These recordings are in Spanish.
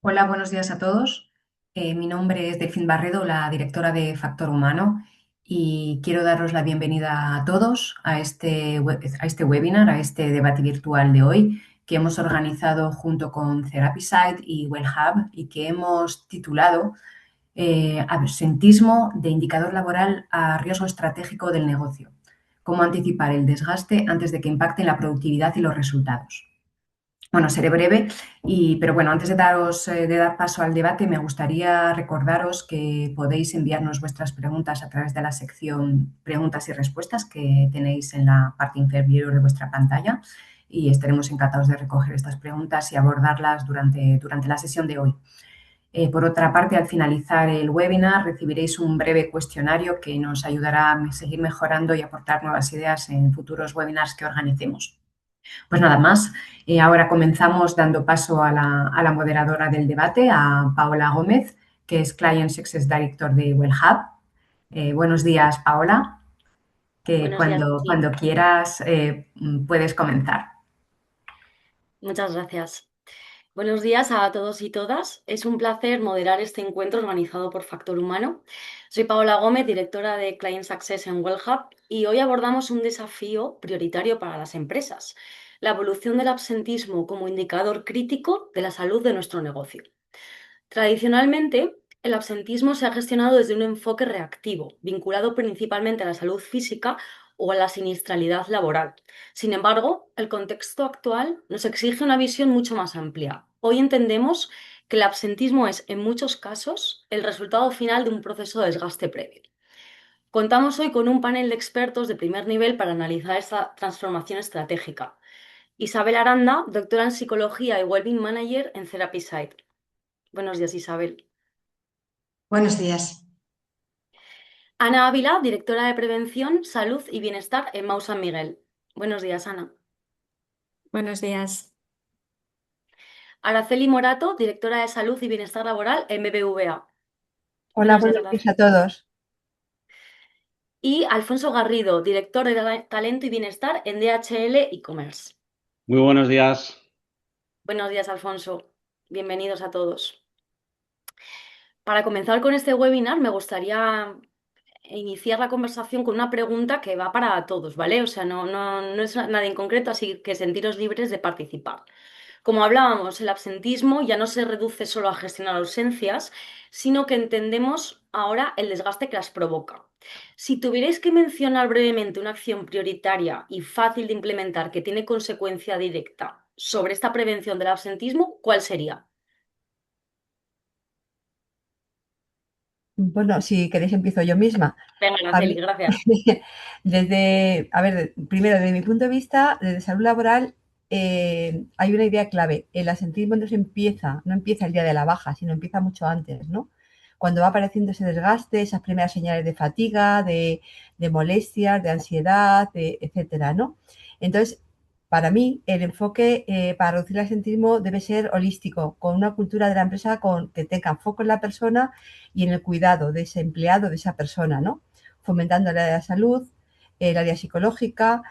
Hola, buenos días a todos. Mi nombre es Delfín Barredo, la directora de Factor Humano, y quiero daros la bienvenida a todos a este webinar, a este debate virtual de hoy que hemos organizado junto con Therapysite y WellHub y que hemos titulado Absentismo de indicador laboral a riesgo estratégico del negocio. Cómo anticipar el desgaste antes de que impacte en la productividad y los resultados. Bueno, seré breve, pero bueno, antes de dar paso al debate, me gustaría recordaros que podéis enviarnos vuestras preguntas a través de la sección preguntas y respuestas que tenéis en la parte inferior de vuestra pantalla y estaremos encantados de recoger estas preguntas y abordarlas durante la sesión de hoy. Por otra parte, al finalizar el webinar recibiréis un breve cuestionario que nos ayudará a seguir mejorando y aportar nuevas ideas en futuros webinars que organicemos. Pues nada más, ahora comenzamos dando paso a la moderadora del debate, a Paola Gómez, que es Client Success Director de WellHub. Buenos días, Paola, que Buenos días, cuando Delfín. quieras puedes comenzar. Muchas gracias. Buenos días a todos y todas. Es un placer moderar este encuentro organizado por Factor Humano. Soy Paola Gómez, directora de Client Success en WellHub, y hoy abordamos un desafío prioritario para las empresas: la evolución del absentismo como indicador crítico de la salud de nuestro negocio. Tradicionalmente, el absentismo se ha gestionado desde un enfoque reactivo, vinculado principalmente a la salud física o a la siniestralidad laboral. Sin embargo, el contexto actual nos exige una visión mucho más amplia. Hoy entendemos que el absentismo es, en muchos casos, el resultado final de un proceso de desgaste previo. Contamos hoy con un panel de expertos de primer nivel para analizar esta transformación estratégica. Isabel Aranda, doctora en Psicología y Wellbeing Manager en Therapyside. Buenos días, Isabel. Buenos días. Ana Ávila, directora de Prevención, Salud y Bienestar en Mau San Miguel. Buenos días, Ana. Buenos días. Araceli Morato, directora de Salud y Bienestar Laboral en BBVA. Hola, Buenos días, buenos días a Araceli. todos. Y Alfonso Garrido, director de Talento y Bienestar en DHL e-commerce. Muy buenos días. Buenos días, Alfonso. Bienvenidos a todos. Para comenzar con este webinar, me gustaría iniciar la conversación con una pregunta que va para todos, ¿vale? O sea, no es nada en concreto, así que sentiros libres de participar. Como hablábamos, el absentismo ya no se reduce solo a gestionar ausencias, sino que entendemos ahora el desgaste que las provoca. Si tuvierais que mencionar brevemente una acción prioritaria y fácil de implementar que tiene consecuencia directa sobre esta prevención del absentismo, ¿cuál sería? Bueno, si queréis empiezo yo misma. Venga, A Araceli, ver, gracias. primero, desde mi punto de vista, desde salud laboral, hay una idea clave. El asentismo no empieza el día de la baja, sino empieza mucho antes, ¿no? Cuando va apareciendo ese desgaste, esas primeras señales de fatiga, de molestias, de ansiedad, etcétera, ¿no? Entonces, para mí, el enfoque para reducir el asentismo debe ser holístico, con una cultura de la empresa que tenga foco en la persona y en el cuidado de ese empleado, de esa persona, ¿no? Fomentando el área de salud, el área psicológica,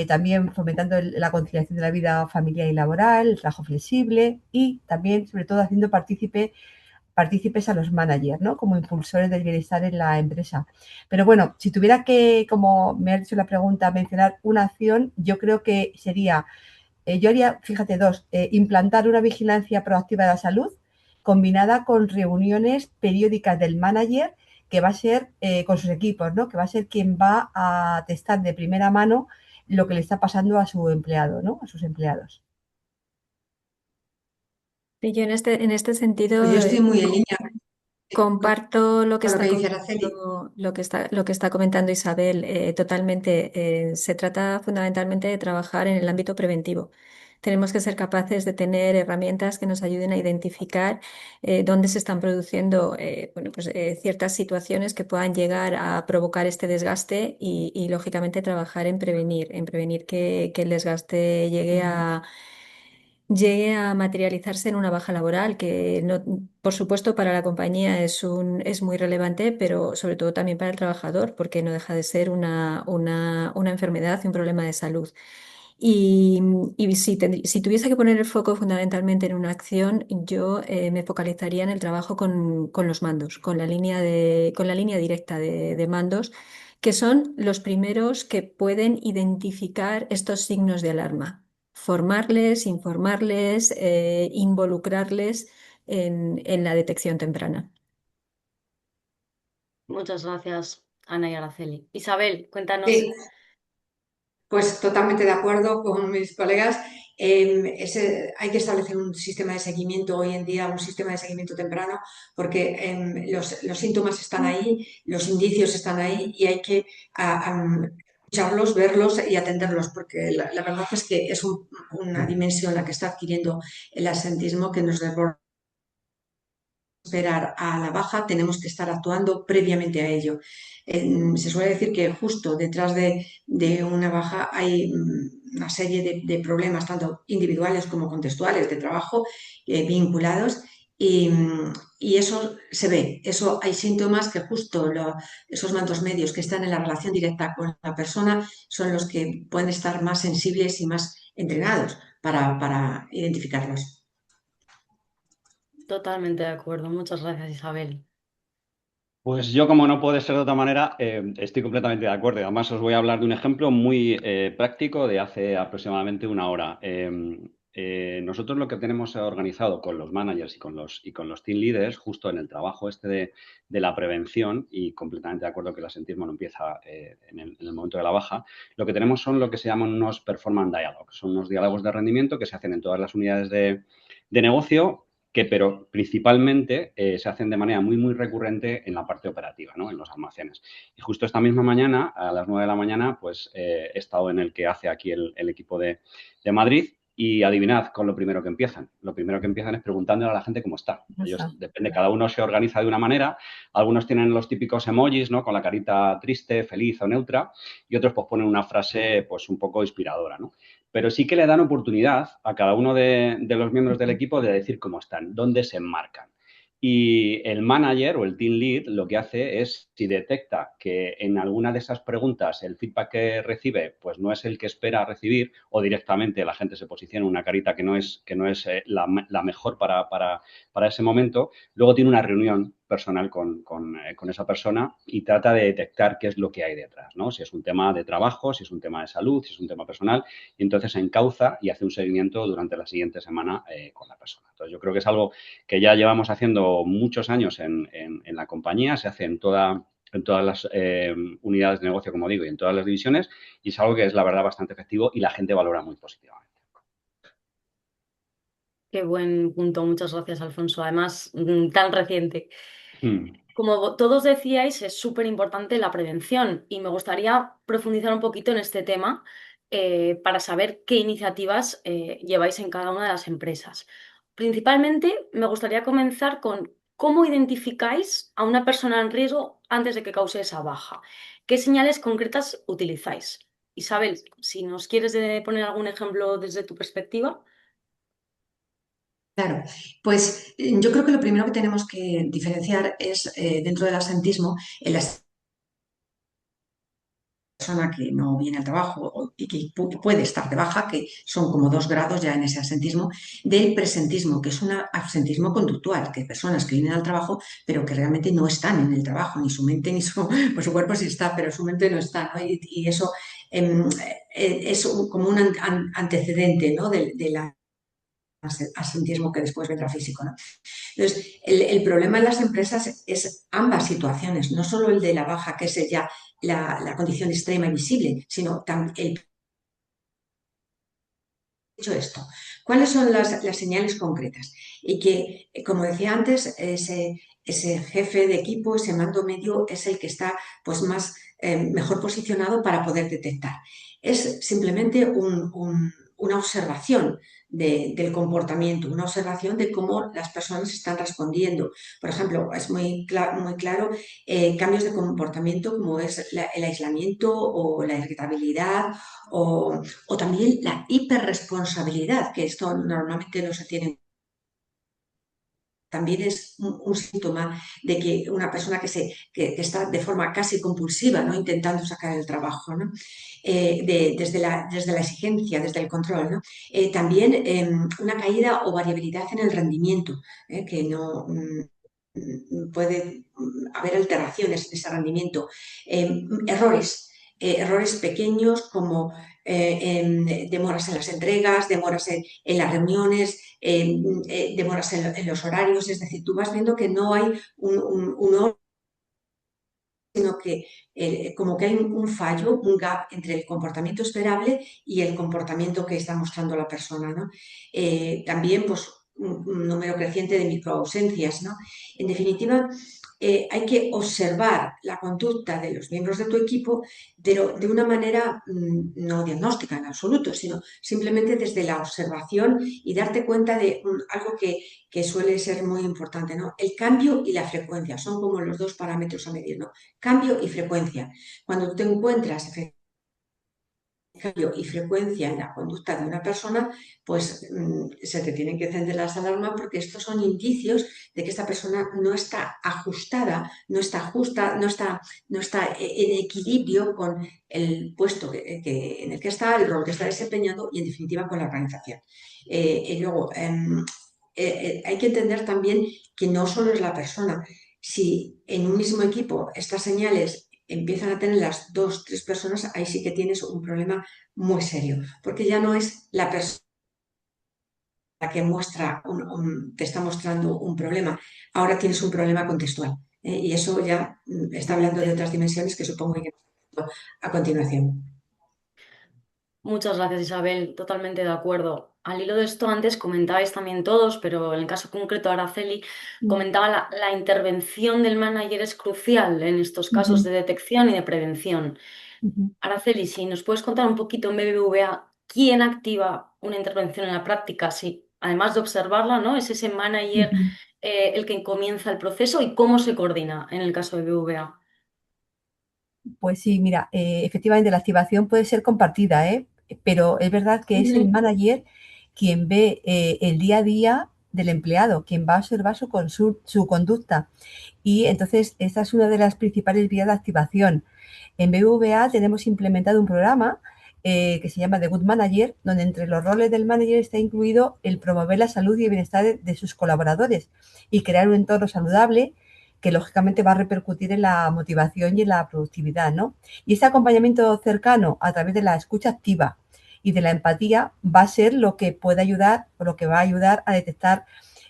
también fomentando la conciliación de la vida familiar y laboral, el trabajo flexible y también, sobre todo, haciendo partícipes a los managers, ¿no? Como impulsores del bienestar en la empresa. Pero bueno, si tuviera que, como me ha hecho la pregunta, mencionar una acción, yo creo que sería, yo haría, fíjate, dos, implantar una vigilancia proactiva de la salud combinada con reuniones periódicas del manager que va a ser con sus equipos, ¿no? Que va a ser quien va a testar de primera mano lo que le está pasando a su empleado, ¿no? A sus empleados. Y yo en este Pues sentido yo estoy muy en línea comparto lo que con lo que está dice Araceli. comentando, lo que está comentando Isabel, totalmente. Se trata fundamentalmente de trabajar en el ámbito preventivo. Tenemos que ser capaces de tener herramientas que nos ayuden a identificar dónde se están produciendo bueno, pues, ciertas situaciones que puedan llegar a provocar este desgaste y, lógicamente, trabajar en prevenir que el desgaste llegue a materializarse en una baja laboral, que no, por supuesto para la compañía es muy relevante, pero sobre todo también para el trabajador, porque no deja de ser una enfermedad y un problema de salud. Y, si tuviese que poner el foco fundamentalmente en una acción, yo me focalizaría en el trabajo con los mandos, con la línea directa de mandos, que son los primeros que pueden identificar estos signos de alarma. Formarles, informarles, involucrarles en la detección temprana. Muchas gracias, Ana y Araceli. Isabel, cuéntanos. Sí, pues totalmente de acuerdo con mis colegas. Hay que establecer un sistema de seguimiento hoy en día, un sistema de seguimiento temprano, porque los síntomas están ahí, los indicios están ahí y hay que escucharlos, verlos y atenderlos, porque la verdad es que es una dimensión la que está adquiriendo el absentismo que nos desborda. Esperar a la baja, tenemos que estar actuando previamente a ello. Se suele decir que justo detrás de una baja hay una serie de problemas, tanto individuales como contextuales, de trabajo, vinculados, y eso se ve, eso hay síntomas que justo esos mandos medios que están en la relación directa con la persona son los que pueden estar más sensibles y más entrenados para identificarlos. Totalmente de acuerdo. Muchas gracias, Isabel. Pues yo, como no puede ser de otra manera, estoy completamente de acuerdo. Además, os voy a hablar de un ejemplo muy práctico de hace aproximadamente una hora. Nosotros lo que tenemos organizado con los managers y con los team leaders, justo en el trabajo de la prevención, y completamente de acuerdo que el absentismo no empieza en el momento de la baja, lo que tenemos son lo que se llaman unos performance dialogues. Son unos diálogos de rendimiento que se hacen en todas las unidades de negocio, pero principalmente se hacen de manera muy recurrente en la parte operativa, ¿no? En los almacenes. Y justo esta misma mañana, a las 9 de la mañana, pues he estado en el que hace aquí el equipo de Madrid, y adivinad con lo primero que empiezan. Lo primero que empiezan es preguntándole a la gente cómo está. Ellos, depende, cada uno se organiza de una manera. Algunos tienen los típicos emojis, ¿no? Con la carita triste, feliz o neutra, y otros pues ponen una frase pues un poco inspiradora, ¿no? Pero sí que le dan oportunidad a cada uno de los miembros del equipo de decir cómo están, dónde se enmarcan. Y el manager o el team lead lo que hace es, si detecta que en alguna de esas preguntas el feedback que recibe pues no es el que espera recibir, o directamente la gente se posiciona en una carita que no es la mejor para ese momento, luego tiene una reunión personal con esa persona y trata de detectar qué es lo que hay detrás, ¿no? Si es un tema de trabajo, si es un tema de salud, si es un tema personal, y entonces encauza y hace un seguimiento durante la siguiente semana con la persona. Entonces, yo creo que es algo que ya llevamos haciendo muchos años en la compañía, se hace en todas las unidades de negocio, como digo, y en todas las divisiones, y es algo que es, la verdad, bastante efectivo y la gente valora muy positivamente. Qué buen punto. Muchas gracias, Alfonso. Además, tan reciente. Como todos decíais, es súper importante la prevención y me gustaría profundizar un poquito en este tema para saber qué iniciativas lleváis en cada una de las empresas. Principalmente, me gustaría comenzar con cómo identificáis a una persona en riesgo antes de que cause esa baja. ¿Qué señales concretas utilizáis? Isabel, si nos quieres poner algún ejemplo desde tu perspectiva. Claro, pues yo creo que lo primero que tenemos que diferenciar es dentro del absentismo, el persona que no viene al trabajo y que puede estar de baja, que son como 2 grados ya en ese absentismo, del presentismo, que es un absentismo conductual, que personas que vienen al trabajo pero que realmente no están en el trabajo, ni su mente ni pues su cuerpo sí está, pero su mente no está, ¿no? Y eso es como un antecedente, ¿no? de la absentismo que después vendrá físico, ¿no? Entonces, el problema en las empresas es ambas situaciones, no solo el de la baja, que es ya la condición extrema y visible, sino también dicho esto, ¿cuáles son las señales concretas? Y que, como decía antes, ese jefe de equipo, ese mando medio, es el que está pues, mejor posicionado para poder detectar. Es simplemente una observación del comportamiento, una observación de cómo las personas están respondiendo. Por ejemplo, es muy claro cambios de comportamiento como es el aislamiento o la irritabilidad o también la hiperresponsabilidad, que esto normalmente no se tiene también es un síntoma de que una persona que está de forma casi compulsiva, ¿no? Intentando sacar el trabajo, ¿no? Desde la exigencia, desde el control, ¿no? También una caída o variabilidad en el rendimiento, que no puede haber alteraciones en ese rendimiento. Errores pequeños como demoras en las entregas, demoras en las reuniones, demoras en los horarios, es decir, tú vas viendo que no hay un orden, sino que como que hay un fallo, un gap entre el comportamiento esperable y el comportamiento que está mostrando la persona, ¿no? También, pues, un número creciente de microausencias, ¿no? En definitiva, hay que observar la conducta de los miembros de tu equipo, pero de una manera no diagnóstica en absoluto, sino simplemente desde la observación y darte cuenta de algo que suele ser muy importante, ¿no? El cambio y la frecuencia son como los dos parámetros a medir, ¿no? Cambio y frecuencia. Cuando tú te encuentras cambio y frecuencia en la conducta de una persona, pues se te tienen que encender las alarmas, porque estos son indicios de que esta persona no está ajustada, no está justa, no está en equilibrio con el puesto en el que está, el rol que está desempeñando y en definitiva con la organización. Y luego, hay que entender también que no solo es la persona. Si en un mismo equipo estas señales empiezan a tener las dos, tres personas, ahí sí que tienes un problema muy serio, porque ya no es la persona la que te está mostrando un problema, ahora tienes un problema contextual. Y eso ya está hablando de otras dimensiones que supongo que a continuación. Muchas gracias, Isabel. Totalmente de acuerdo. Al hilo de esto, antes comentabais también todos, pero en el caso concreto de Araceli, comentaba la intervención del manager es crucial en estos casos de detección y de prevención. Araceli, si nos puedes contar un poquito en BBVA, ¿quién activa una intervención en la práctica? Si, además de observarla, ¿no? Es ese manager el que comienza el proceso y cómo se coordina en el caso de BBVA. Pues sí, mira, efectivamente la activación puede ser compartida, ¿eh? Pero es verdad que es el manager quien ve el día a día del empleado, quien va a observar su conducta. Y entonces esta es una de las principales vías de activación. En BBVA tenemos implementado un programa que se llama The Good Manager, donde entre los roles del manager está incluido el promover la salud y el bienestar de sus colaboradores y crear un entorno saludable que lógicamente va a repercutir en la motivación y en la productividad, ¿no? Y este acompañamiento cercano a través de la escucha activa y de la empatía va a ser lo que puede ayudar o lo que va a ayudar a detectar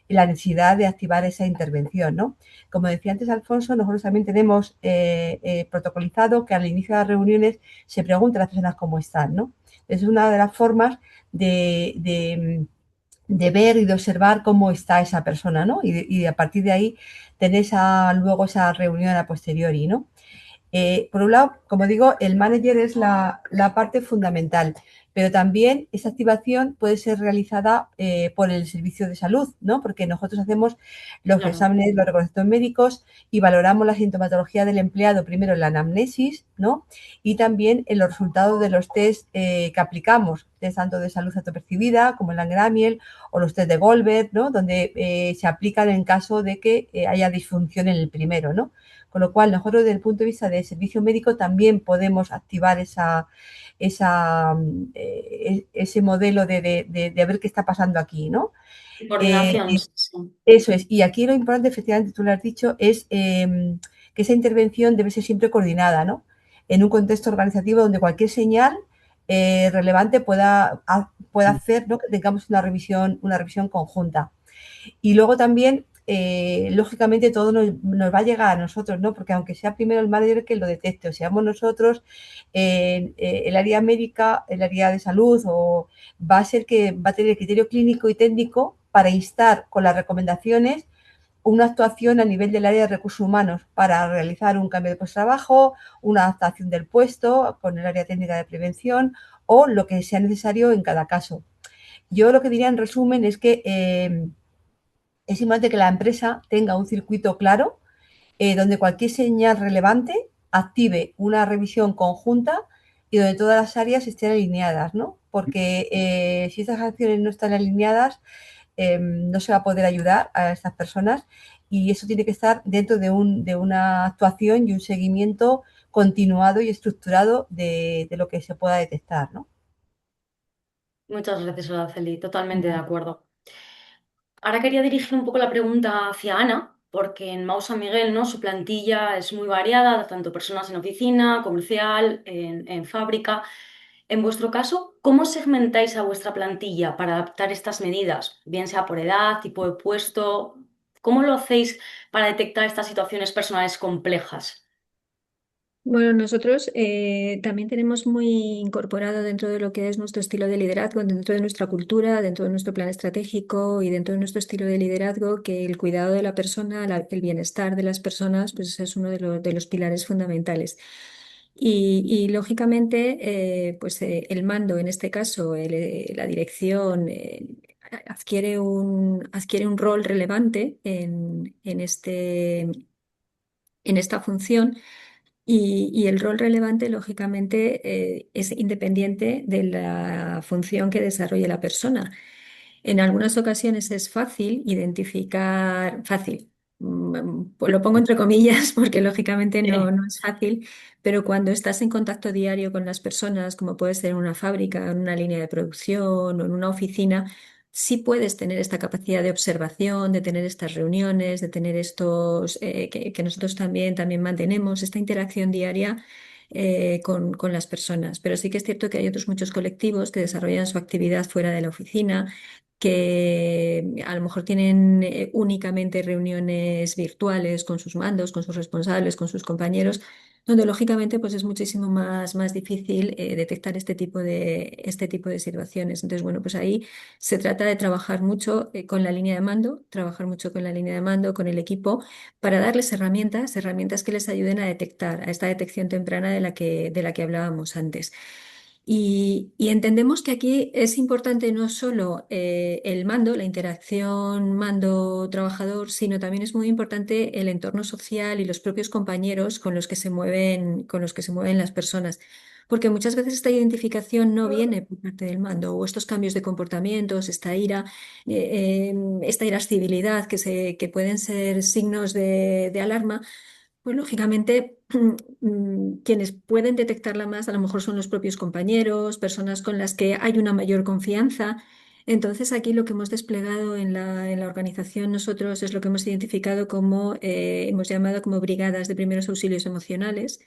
la necesidad de activar esa intervención, ¿no? Como decía antes Alfonso, nosotros también tenemos protocolizado que al inicio de las reuniones se pregunta a las personas cómo están, ¿no? Es una de las formas de ver y de observar cómo está esa persona, ¿no? Y a partir de ahí tener luego esa reunión a posteriori, ¿no? Por un lado, como digo, el manager es la parte fundamental, pero también esa activación puede ser realizada por el servicio de salud, ¿no? Porque nosotros hacemos los exámenes, los reconocimientos médicos y valoramos la sintomatología del empleado primero en la anamnesis, ¿no? Y también en los resultados de los test que aplicamos, test tanto de salud autopercibida como el Langeramiel o los test de Goldberg, ¿no? Donde se aplican en caso de que haya disfunción en el primero, ¿no? Con lo cual, nosotros desde el punto de vista del servicio médico también podemos activar ese modelo de ver qué está pasando aquí, ¿no? Coordinación, sí. Eso es. Y aquí lo importante, efectivamente, tú lo has dicho, es que esa intervención debe ser siempre coordinada, ¿no? En un contexto organizativo donde cualquier señal relevante pueda hacer, ¿no? Que tengamos una revisión conjunta. Y luego también, lógicamente, todo nos va a llegar a nosotros, ¿no? Porque aunque sea primero el manager que lo detecte, o seamos nosotros, el área médica, el área de salud, o va a ser que va a tener el criterio clínico y técnico para instar con las recomendaciones una actuación a nivel del área de recursos humanos para realizar un cambio de puesto de trabajo, una adaptación del puesto con el área técnica de prevención o lo que sea necesario en cada caso. Yo lo que diría en resumen es que es importante que la empresa tenga un circuito claro donde cualquier señal relevante active una revisión conjunta y donde todas las áreas estén alineadas, ¿no? Porque si estas acciones no están alineadas, no se va a poder ayudar a estas personas y eso tiene que estar dentro de una actuación y un seguimiento continuado y estructurado de lo que se pueda detectar, ¿no? Muchas gracias, Araceli. Totalmente de acuerdo. Ahora quería dirigir un poco la pregunta hacia Ana, porque en Mau San Miguel, ¿no? Su plantilla es muy variada, tanto personas en oficina, comercial, en fábrica. En vuestro caso, ¿cómo segmentáis a vuestra plantilla para adaptar estas medidas? Bien sea por edad, tipo de puesto. ¿Cómo lo hacéis para detectar estas situaciones personales complejas? Bueno, nosotros también tenemos muy incorporado dentro de lo que es nuestro estilo de liderazgo, dentro de nuestra cultura, dentro de nuestro plan estratégico y dentro de nuestro estilo de liderazgo, que el cuidado de la persona, el bienestar de las personas, pues es uno de los pilares fundamentales. Y, lógicamente, pues el mando, en este caso, la dirección, adquiere un rol relevante en esta función y el rol relevante, lógicamente, es independiente de la función que desarrolle la persona. En algunas ocasiones es fácil identificar, fácil, pues lo pongo entre comillas porque lógicamente Sí. no es fácil, pero cuando estás en contacto diario con las personas, como puede ser en una fábrica, en una línea de producción o en una oficina, sí puedes tener esta capacidad de observación, de tener estas reuniones, de tener estos, que nosotros también mantenemos, esta interacción diaria con las personas. Pero sí que es cierto que hay otros muchos colectivos que desarrollan su actividad fuera de la oficina, que a lo mejor tienen únicamente reuniones virtuales con sus mandos, con sus responsables, con sus compañeros, donde lógicamente pues es muchísimo más difícil detectar este tipo de situaciones. Entonces, bueno, pues ahí se trata de trabajar mucho con la línea de mando, trabajar mucho con la línea de mando, con el equipo, para darles herramientas que les ayuden a detectar, a esta detección temprana de la que hablábamos antes. Y entendemos que aquí es importante no solo el mando, la interacción mando-trabajador, sino también es muy importante el entorno social y los propios compañeros con los que se mueven las personas. Porque muchas veces esta identificación no viene por parte del mando o estos cambios de comportamientos, esta irascibilidad que pueden ser signos de alarma, pues lógicamente quienes pueden detectarla más a lo mejor son los propios compañeros, personas con las que hay una mayor confianza. Entonces aquí lo que hemos desplegado en la organización nosotros es lo que hemos identificado como, hemos llamado como brigadas de primeros auxilios emocionales.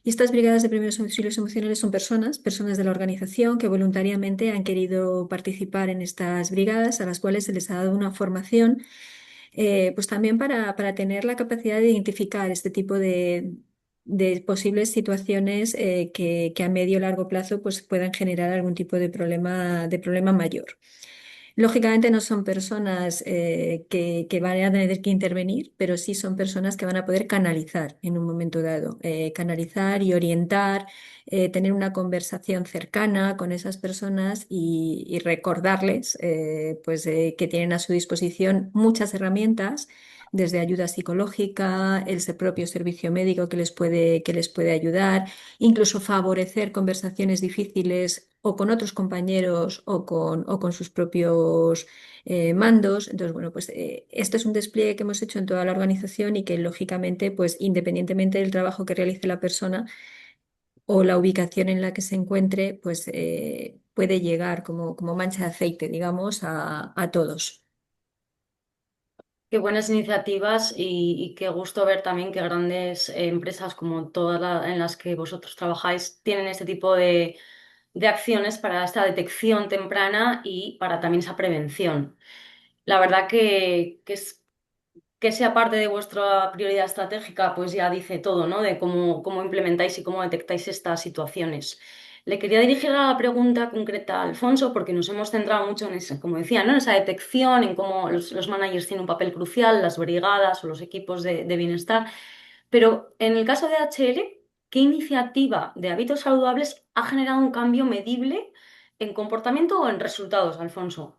Y estas brigadas de primeros auxilios emocionales son personas de la organización que voluntariamente han querido participar en estas brigadas, a las cuales se les ha dado una formación pues también para tener la capacidad de identificar este tipo de posibles situaciones que a medio o largo plazo pues, puedan generar algún tipo de problema mayor. Lógicamente no son personas que van a tener que intervenir, pero sí son personas que van a poder canalizar en un momento dado, canalizar y orientar, tener una conversación cercana con esas personas y recordarles que tienen a su disposición muchas herramientas, desde ayuda psicológica, propio servicio médico que les puede ayudar, incluso favorecer conversaciones difíciles o con otros compañeros o con sus propios mandos. Entonces, bueno, pues esto es un despliegue que hemos hecho en toda la organización y que lógicamente, pues independientemente del trabajo que realice la persona o la ubicación en la que se encuentre, pues puede llegar como mancha de aceite, digamos, a todos. Qué buenas iniciativas y qué gusto ver también que grandes empresas como todas en las que vosotros trabajáis tienen este tipo de acciones para esta detección temprana y para también esa prevención. La verdad que sea parte de vuestra prioridad estratégica, pues ya dice todo, ¿no? De cómo implementáis y cómo detectáis estas situaciones. Le quería dirigir la pregunta concreta a Alfonso, porque nos hemos centrado mucho en esa, como decía, ¿no? En esa detección, en cómo los managers tienen un papel crucial, las brigadas o los equipos de bienestar. Pero en el caso de HL, ¿qué iniciativa de hábitos saludables ha generado un cambio medible en comportamiento o en resultados, Alfonso?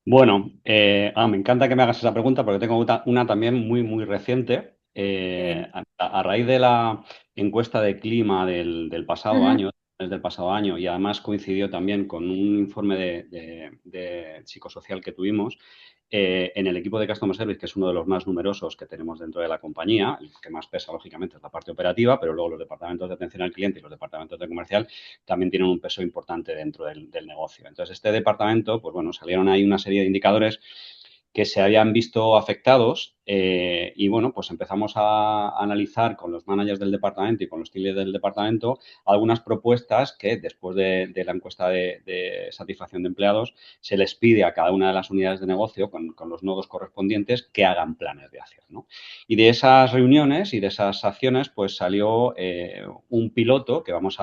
Bueno, me encanta que me hagas esa pregunta porque tengo una también muy, muy reciente. Qué bien. A raíz de la encuesta de clima del pasado Ujú. año, del pasado año, y además coincidió también con un informe de psicosocial que tuvimos. En el equipo de Customer Service, que es uno de los más numerosos que tenemos dentro de la compañía, el que más pesa, lógicamente, es la parte operativa, pero luego los departamentos de atención al cliente y los departamentos de comercial también tienen un peso importante dentro del negocio. Entonces, este departamento, pues bueno, salieron ahí una serie de indicadores que se habían visto afectados y bueno, pues empezamos a analizar con los managers del departamento y con los team del departamento algunas propuestas que después de la encuesta de satisfacción de empleados se les pide a cada una de las unidades de negocio con los nodos correspondientes que hagan planes de acción, ¿no? Y de esas reuniones y de esas acciones pues salió un piloto que hemos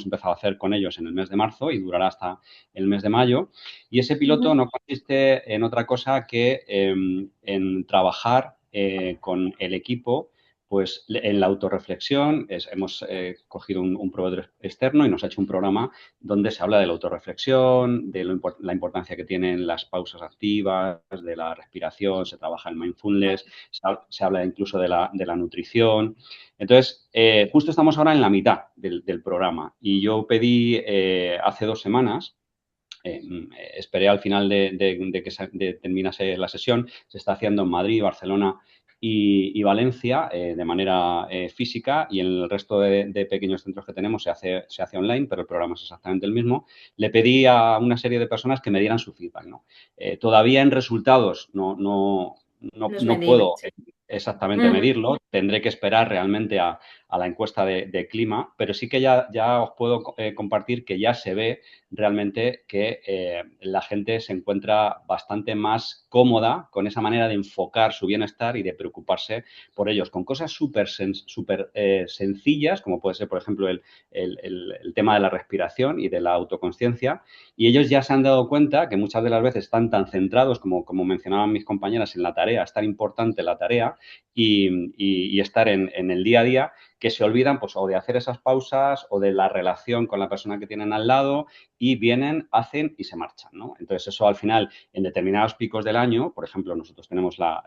empezado a hacer con ellos en el mes de marzo y durará hasta el mes de mayo. Y ese piloto no consiste en otra cosa que en trabajar con el equipo pues en la autorreflexión. Hemos cogido un proveedor externo y nos ha hecho un programa donde se habla de la autorreflexión, de la importancia que tienen las pausas activas, de la respiración, se trabaja en mindfulness, se habla incluso de la nutrición. Entonces, justo estamos ahora en la mitad del programa y yo pedí hace 2 semanas. Esperé al final de que terminase la sesión. Se está haciendo en Madrid, Barcelona y Valencia de manera física, y en el resto de pequeños centros que tenemos se hace online, pero el programa es exactamente el mismo. Le pedí a una serie de personas que me dieran su feedback, ¿no? Todavía en resultados No es no medible. puedo exactamente medirlo, tendré que esperar realmente a la encuesta de clima, pero sí que ya os puedo compartir que ya se ve realmente que la gente se encuentra bastante más cómoda con esa manera de enfocar su bienestar y de preocuparse por ellos, con cosas súper sencillas, como puede ser, por ejemplo, el tema de la respiración y de la autoconsciencia, y ellos ya se han dado cuenta que muchas de las veces están tan centrados, como mencionaban mis compañeras, en la tarea, es tan importante la tarea y estar en el día a día, que se olvidan pues o de hacer esas pausas o de la relación con la persona que tienen al lado, y vienen, hacen y se marchan, ¿no? Entonces eso al final, en determinados picos del año, por ejemplo, nosotros tenemos la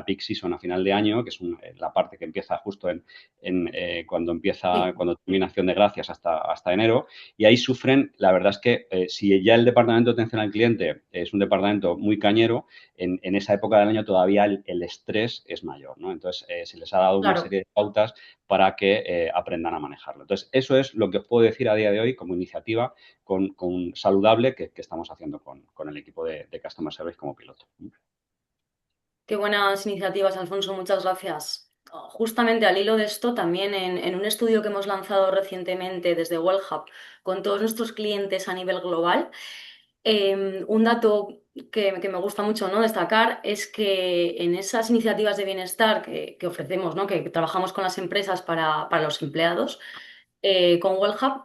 peak season a final de año, que es la parte que empieza justo cuando termina Acción de Gracias hasta enero, y ahí sufren. La verdad es que si ya el departamento de atención al cliente es un departamento muy cañero, en esa época del año todavía el estrés es mayor, ¿no? Entonces se les ha dado una Claro. serie de pautas para que aprendan a manejarlo. Entonces, eso es lo que os puedo decir a día de hoy como iniciativa con saludable que estamos haciendo con el equipo de Customer Service como piloto. Qué buenas iniciativas, Alfonso, muchas gracias. Justamente al hilo de esto, también en un estudio que hemos lanzado recientemente desde WellHub con todos nuestros clientes a nivel global, un dato que me gusta mucho, ¿no?, destacar es que en esas iniciativas de bienestar que ofrecemos, ¿no?, que trabajamos con las empresas para los empleados, con WellHub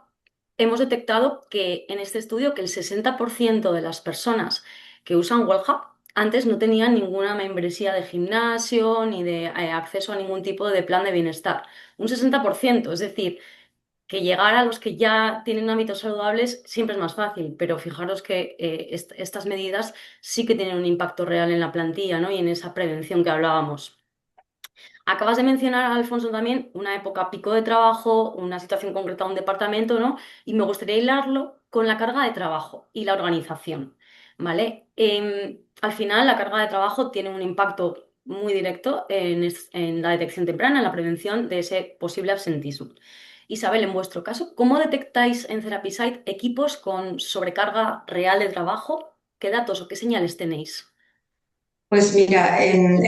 hemos detectado que en este estudio que el 60% de las personas que usan WellHub antes no tenían ninguna membresía de gimnasio ni de acceso a ningún tipo de plan de bienestar. Un 60%, es decir, que llegar a los que ya tienen hábitos saludables siempre es más fácil, pero fijaros que estas medidas sí que tienen un impacto real en la plantilla, ¿no?, y en esa prevención que hablábamos. Acabas de mencionar, Alfonso, también una época pico de trabajo, una situación concreta de un departamento, ¿no? Y me gustaría hilarlo con la carga de trabajo y la organización, ¿vale? Al final, la carga de trabajo tiene un impacto muy directo en la detección temprana, en la prevención de ese posible absentismo. Isabel, en vuestro caso, ¿cómo detectáis en Therapisite equipos con sobrecarga real de trabajo? ¿Qué datos o qué señales tenéis? Pues mira,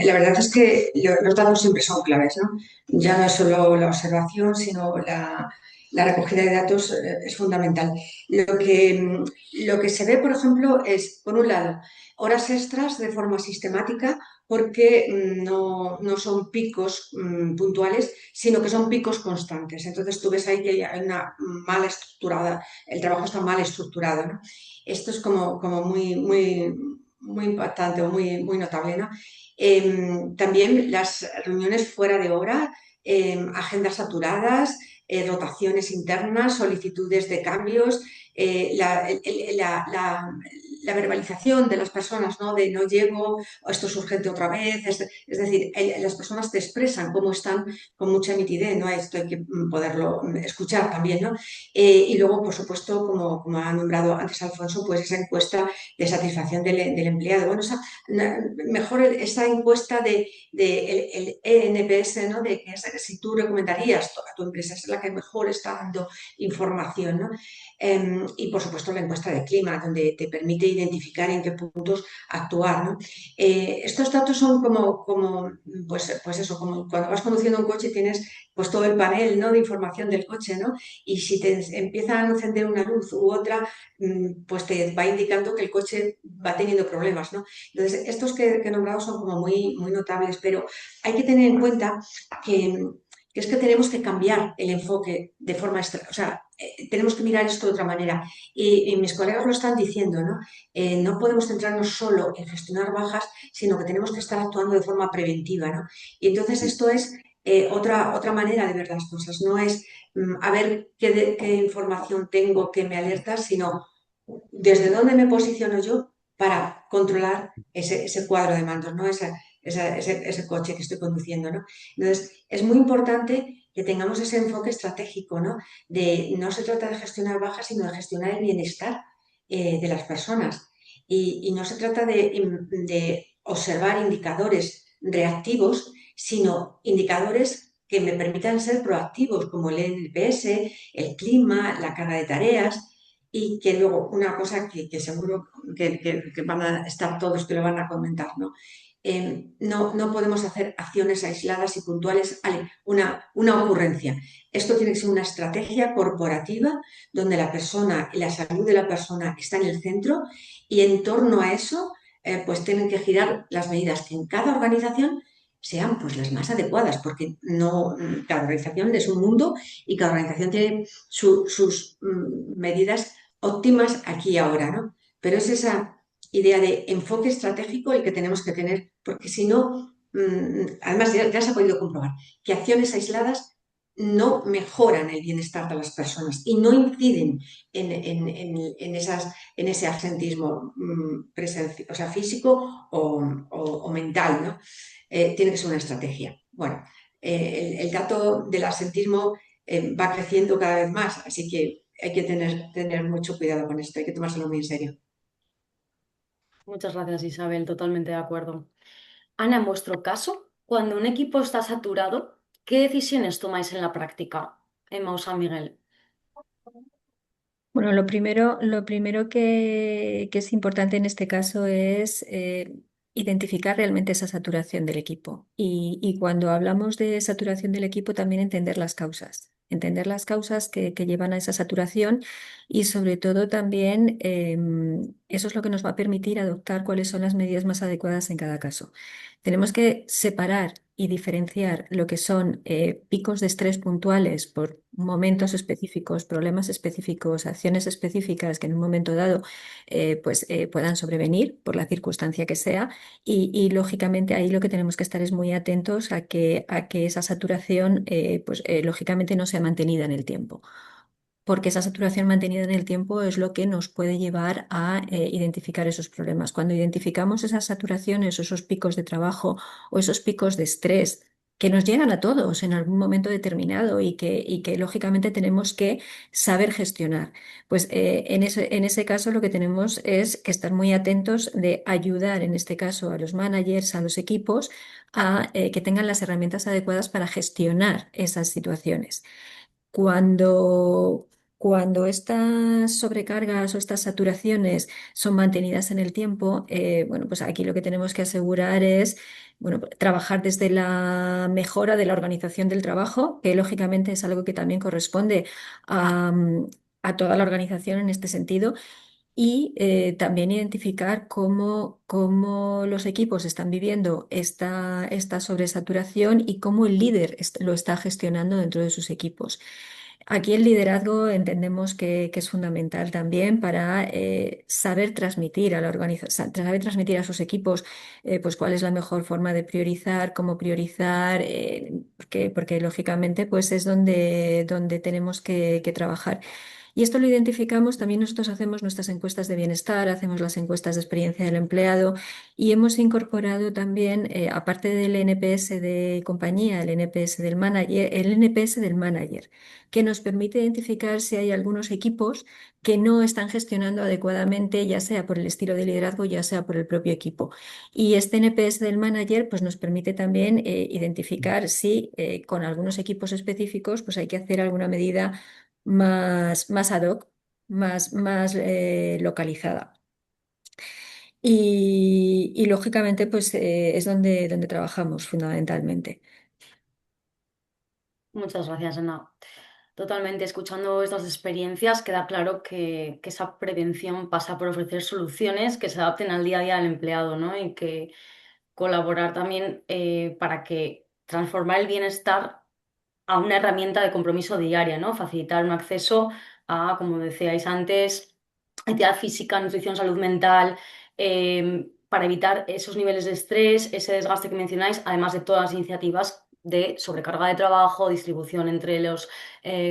la verdad es que los datos siempre son claves, ¿no? Ya no es solo la observación, sino la recogida de datos es fundamental. Lo que se ve, por ejemplo, es, por un lado, horas extras de forma sistemática, porque no son picos puntuales, sino que son picos constantes. Entonces tú ves ahí que hay una mala estructurada, el trabajo está mal estructurado, ¿no? Esto es como muy impactante o muy notable, ¿no? También las reuniones fuera de hora, agendas saturadas, rotaciones internas, solicitudes de cambios, la verbalización de las personas, ¿no? De no llego, o esto es urgente otra vez, es decir, las personas te expresan cómo están con mucha nitidez, ¿no? Esto hay que poderlo escuchar también, ¿no? Y luego, por supuesto, como ha nombrado antes Alfonso, pues esa encuesta de satisfacción del empleado. Bueno, mejor esa encuesta el ENPS, ¿no? De que si tú recomendarías a tu empresa, es la que mejor está dando información, ¿no? Y por supuesto la encuesta de clima, donde te permite identificar en qué puntos actuar, ¿no? Estos datos son pues eso, como cuando vas conduciendo un coche tienes pues todo el panel, ¿no? De información del coche, ¿no? Y si te empieza a encender una luz u otra, pues te va indicando que el coche va teniendo problemas, ¿no? Entonces, estos que he nombrado son como muy, muy notables, pero hay que tener en cuenta que es que tenemos que cambiar el enfoque de forma, o sea, tenemos que mirar esto de otra manera. Y mis colegas lo están diciendo, ¿no? No podemos centrarnos solo en gestionar bajas, sino que tenemos que estar actuando de forma preventiva, ¿no? Y entonces esto es otra manera de ver las cosas, no es a ver qué información tengo que me alerta, sino desde dónde me posiciono yo para controlar ese cuadro de mandos, ¿no? Ese coche que estoy conduciendo, ¿no? Entonces, es muy importante que tengamos ese enfoque estratégico, ¿no? No se trata de gestionar bajas, sino de gestionar el bienestar de las personas. Y no se trata de observar indicadores reactivos, sino indicadores que me permitan ser proactivos, como el NPS, el clima, la carga de tareas, y que luego una cosa que seguro que van a estar todos que lo van a comentar, ¿no? No podemos hacer acciones aisladas y puntuales, una ocurrencia. Esto tiene que ser una estrategia corporativa donde la persona y la salud de la persona está en el centro y en torno a eso pues tienen que girar las medidas que en cada organización sean pues las más adecuadas, porque no, cada organización es un mundo y cada organización tiene sus medidas óptimas aquí y ahora, ¿no? Pero es esa idea de enfoque estratégico el que tenemos que tener, porque si no, además ya se ha podido comprobar que acciones aisladas no mejoran el bienestar de las personas y no inciden en ese absentismo o sea, físico o mental, ¿no? Tiene que ser una estrategia. Bueno, el dato del absentismo va creciendo cada vez más, así que hay que tener mucho cuidado con esto, hay que tomárselo muy en serio. Muchas gracias, Isabel, totalmente de acuerdo. Ana, en vuestro caso, cuando un equipo está saturado, ¿qué decisiones tomáis en la práctica? Emma o San Miguel. Bueno, lo primero que es importante en este caso es identificar realmente esa saturación del equipo. Y cuando hablamos de saturación del equipo, también entender las causas. Entender las causas que llevan a esa saturación y sobre todo también eso es lo que nos va a permitir adoptar cuáles son las medidas más adecuadas en cada caso. Tenemos que separar y diferenciar lo que son picos de estrés puntuales por momentos específicos, problemas específicos, acciones específicas que en un momento dado puedan sobrevenir por la circunstancia que sea lógicamente ahí lo que tenemos que estar es muy atentos a que esa saturación lógicamente no sea mantenida en el tiempo porque esa saturación mantenida en el tiempo es lo que nos puede llevar a identificar esos problemas. Cuando identificamos esas saturaciones o esos picos de trabajo o esos picos de estrés que nos llegan a todos en algún momento determinado y que lógicamente tenemos que saber gestionar. Pues en ese caso lo que tenemos es que estar muy atentos de ayudar en este caso a los managers, a los equipos, a que tengan las herramientas adecuadas para gestionar esas situaciones. Cuando, cuando estas sobrecargas o estas saturaciones son mantenidas en el tiempo, bueno, pues aquí lo que tenemos que asegurar es, bueno, trabajar desde la mejora de la organización del trabajo, que lógicamente es algo que también corresponde a, a toda la organización en este sentido, y también identificar cómo los equipos están viviendo esta sobresaturación y cómo el líder lo está gestionando dentro de sus equipos. Aquí el liderazgo entendemos que es fundamental también para saber transmitir a la organización, saber transmitir a sus equipos pues cuál es la mejor forma de priorizar, cómo priorizar, porque lógicamente pues es donde tenemos que trabajar. Y esto lo identificamos, también nosotros hacemos nuestras encuestas de bienestar, hacemos las encuestas de experiencia del empleado y hemos incorporado también, aparte del NPS de compañía, el NPS del manager, que nos permite identificar si hay algunos equipos que no están gestionando adecuadamente, ya sea por el estilo de liderazgo, ya sea por el propio equipo. Y este NPS del manager pues, nos permite también identificar si con algunos equipos específicos pues, hay que hacer alguna medida más ad hoc, más localizada. Y lógicamente pues, es donde trabajamos fundamentalmente. Muchas gracias, Ana. Totalmente, escuchando estas experiencias queda claro que esa prevención pasa por ofrecer soluciones que se adapten al día a día del empleado, ¿no? Y que colaborar también para que transformar el bienestar a una herramienta de compromiso diaria, ¿no? Facilitar un acceso a, como decíais antes, actividad física, nutrición, salud mental, para evitar esos niveles de estrés, ese desgaste que mencionáis, además de todas las iniciativas de sobrecarga de trabajo, distribución entre los,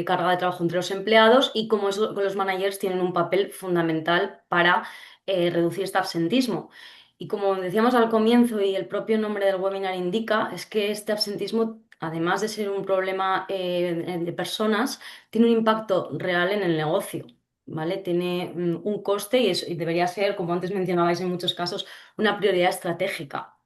carga de trabajo entre los empleados y cómo los managers tienen un papel fundamental para reducir este absentismo. Y como decíamos al comienzo y el propio nombre del webinar indica, es que este absentismo, además de ser un problema de personas, tiene un impacto real en el negocio, ¿vale? Tiene un coste y debería ser, como antes mencionabais en muchos casos, una prioridad estratégica.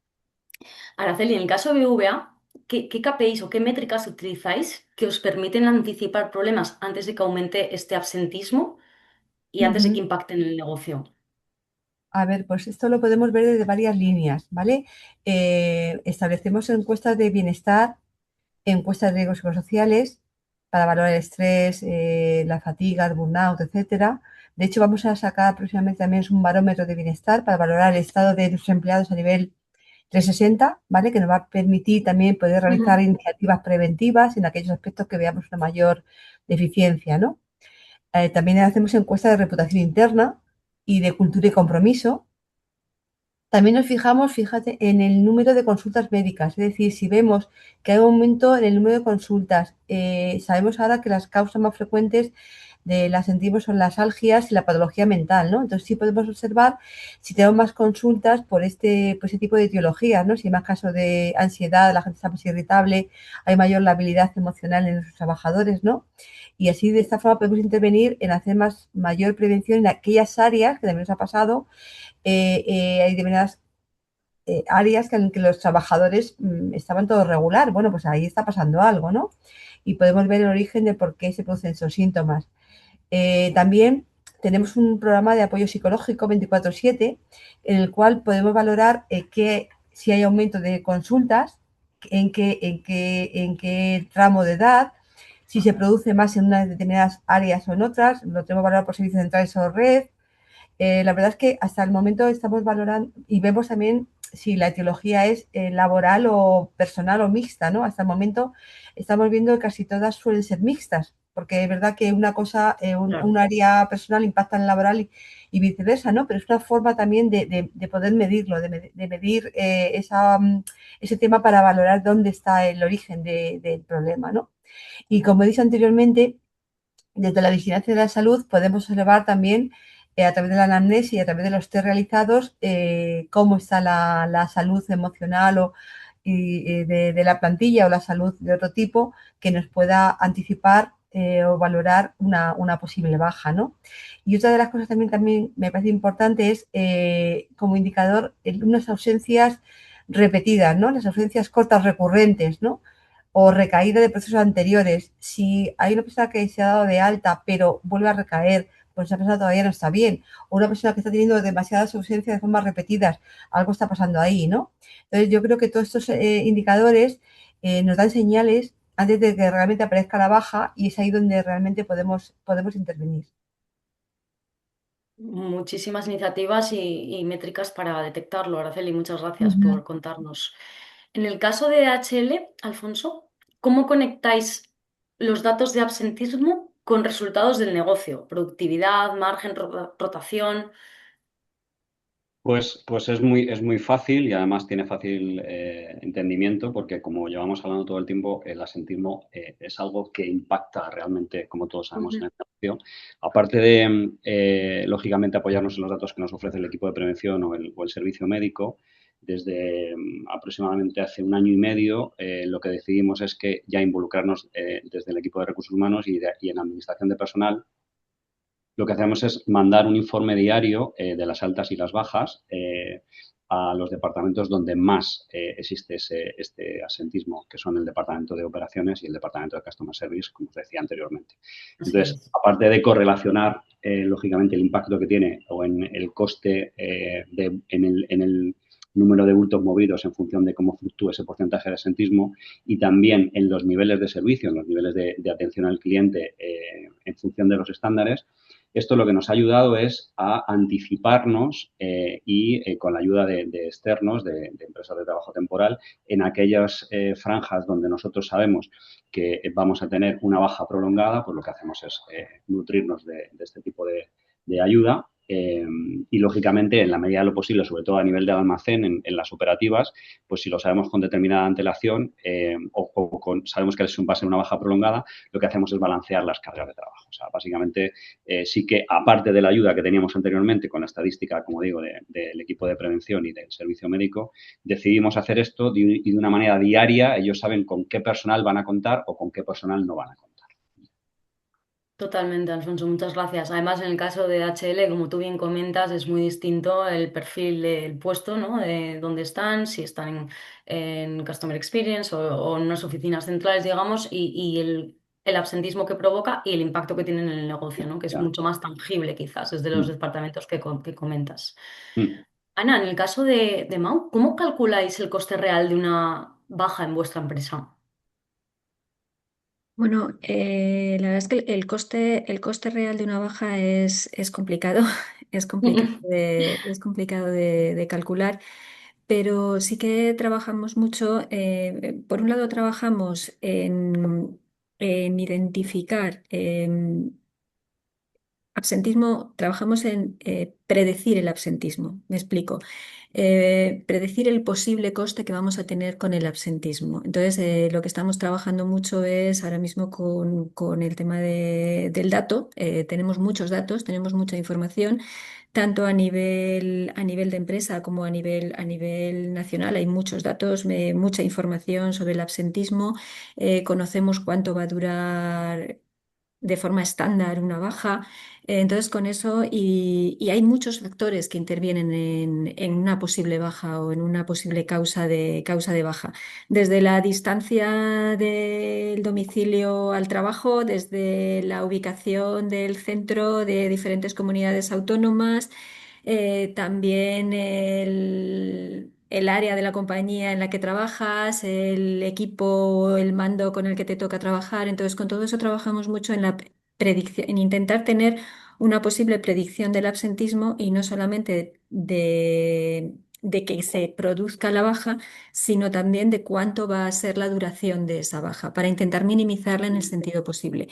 Araceli, en el caso de BVA, ¿qué KPIs o qué métricas utilizáis que os permiten anticipar problemas antes de que aumente este absentismo y antes de que Ujú. impacte en el negocio? A ver, pues esto lo podemos ver desde varias líneas, ¿vale? Establecemos encuestas de bienestar, encuestas de riesgos psicosociales para valorar el estrés, la fatiga, el burnout, etcétera. De hecho, vamos a sacar próximamente también un barómetro de bienestar para valorar el estado de nuestros empleados a nivel 360, ¿vale? Que nos va a permitir también poder realizar Ujú. iniciativas preventivas en aquellos aspectos que veamos una mayor deficiencia, ¿no? También hacemos encuestas de reputación interna y de cultura y compromiso. También nos fijamos, fíjate, en el número de consultas médicas, es decir, si vemos que hay un aumento en el número de consultas, sabemos ahora que las causas más frecuentes de las sentimos son las algias y la patología mental, ¿no? Entonces sí podemos observar si tenemos más consultas por ese tipo de etiologías, ¿no? Si hay más casos de ansiedad, la gente está más irritable, hay mayor labilidad emocional en los trabajadores, ¿no? Y así de esta forma podemos intervenir en hacer mayor prevención en aquellas áreas que también nos ha pasado hay determinadas áreas en que los trabajadores estaban todo regular. Bueno, pues ahí está pasando algo, ¿no? Y podemos ver el origen de por qué se producen esos síntomas. También tenemos un programa de apoyo psicológico 24/7 en el cual podemos valorar si hay aumento de consultas, en qué tramo de edad, si se produce más en unas determinadas áreas o en otras, lo tenemos valorado por servicios centrales o red, la verdad es que hasta el momento estamos valorando y vemos también si la etiología es laboral o personal o mixta, ¿no? Hasta el momento estamos viendo que casi todas suelen ser mixtas, porque es verdad que una cosa, Claro. un área personal impacta en el laboral y viceversa, ¿no? Pero es una forma también de poder medirlo, de medir ese tema para valorar dónde está el origen del problema, ¿no? Y como he dicho anteriormente, desde la vigilancia de la salud podemos observar también a través de la anamnesis y a través de los test realizados cómo está la salud emocional de la plantilla o la salud de otro tipo que nos pueda anticipar o valorar una posible baja, ¿no? Y otra de las cosas también me parece importante es como indicador unas ausencias repetidas, ¿no? Las ausencias cortas recurrentes, ¿no? O recaída de procesos anteriores. Si hay una persona que se ha dado de alta pero vuelve a recaer, pues esa persona todavía no está bien. O una persona que está teniendo demasiadas ausencias de formas repetidas, algo está pasando ahí, ¿no? Entonces yo creo que todos estos indicadores nos dan señales antes de que realmente aparezca la baja y es ahí donde realmente podemos intervenir. Muchísimas iniciativas y métricas para detectarlo, Araceli. Muchas gracias Ujú. por contarnos. En el caso de DHL, Alfonso, ¿cómo conectáis los datos de absentismo con resultados del negocio? Productividad, margen, rotación. Pues es muy fácil y además tiene fácil entendimiento porque como llevamos hablando todo el tiempo, el asentismo es algo que impacta realmente, como todos sabemos, en Ujú. el negocio. Aparte de, lógicamente, apoyarnos en los datos que nos ofrece el equipo de prevención o el servicio médico, desde aproximadamente hace un año y medio, lo que decidimos es que ya involucrarnos desde el equipo de recursos humanos y en administración de personal lo que hacemos es mandar un informe diario de las altas y las bajas a los departamentos donde más existe este asentismo, que son el Departamento de Operaciones y el Departamento de Customer Service, como os decía anteriormente. Así Entonces, es. aparte de correlacionar, lógicamente, el impacto que tiene o en el coste en el número de bultos movidos en función de cómo fluctúa ese porcentaje de asentismo y también en los niveles de servicio, en los niveles de atención al cliente en función de los estándares, esto lo que nos ha ayudado es a anticiparnos con la ayuda de externos, de empresas de trabajo temporal, en aquellas franjas donde nosotros sabemos que vamos a tener una baja prolongada, pues lo que hacemos es nutrirnos de este tipo de ayuda y, lógicamente, en la medida de lo posible, sobre todo a nivel de almacén, en las operativas, pues si lo sabemos con determinada antelación sabemos que va a ser una baja prolongada, lo que hacemos es balancear las cargas de trabajo. O sea, básicamente, sí que, aparte de la ayuda que teníamos anteriormente con la estadística, como digo, del equipo de prevención y del servicio médico, decidimos hacer esto y de una manera diaria. Ellos saben con qué personal van a contar o con qué personal no van a contar. Totalmente, Alfonso, muchas gracias. Además, en el caso de HL, como tú bien comentas, es muy distinto el perfil del puesto, ¿no? De dónde están, si están en Customer Experience o en unas oficinas centrales, digamos, y el absentismo que provoca y el impacto que tiene en el negocio, ¿no? Que es Ya. mucho más tangible, quizás, desde los Mm, departamentos que comentas. mm. Ana, en el caso de Mau, ¿cómo calculáis el coste real de una baja en vuestra empresa? Bueno, la verdad es que el coste real de una baja es complicado, es complicado de calcular, pero sí que trabajamos mucho. Por un lado, trabajamos en identificar absentismo, trabajamos en predecir el absentismo, me explico. Predecir el posible coste que vamos a tener con el absentismo. Entonces, lo que estamos trabajando mucho es ahora mismo con el tema del dato. Tenemos muchos datos, tenemos mucha información, tanto a nivel de empresa como a nivel nacional. Hay muchos datos, mucha información sobre el absentismo. Conocemos cuánto va a durar de forma estándar una baja. Entonces, con eso, y hay muchos factores que intervienen en una posible baja o en una posible causa de baja. Desde la distancia del domicilio al trabajo, desde la ubicación del centro de diferentes comunidades autónomas, también el área de la compañía en la que trabajas, el equipo, el mando con el que te toca trabajar. Entonces, con todo eso trabajamos mucho en la predicción, en intentar tener una posible predicción del absentismo y no solamente de que se produzca la baja, sino también de cuánto va a ser la duración de esa baja, para intentar minimizarla en el sentido posible.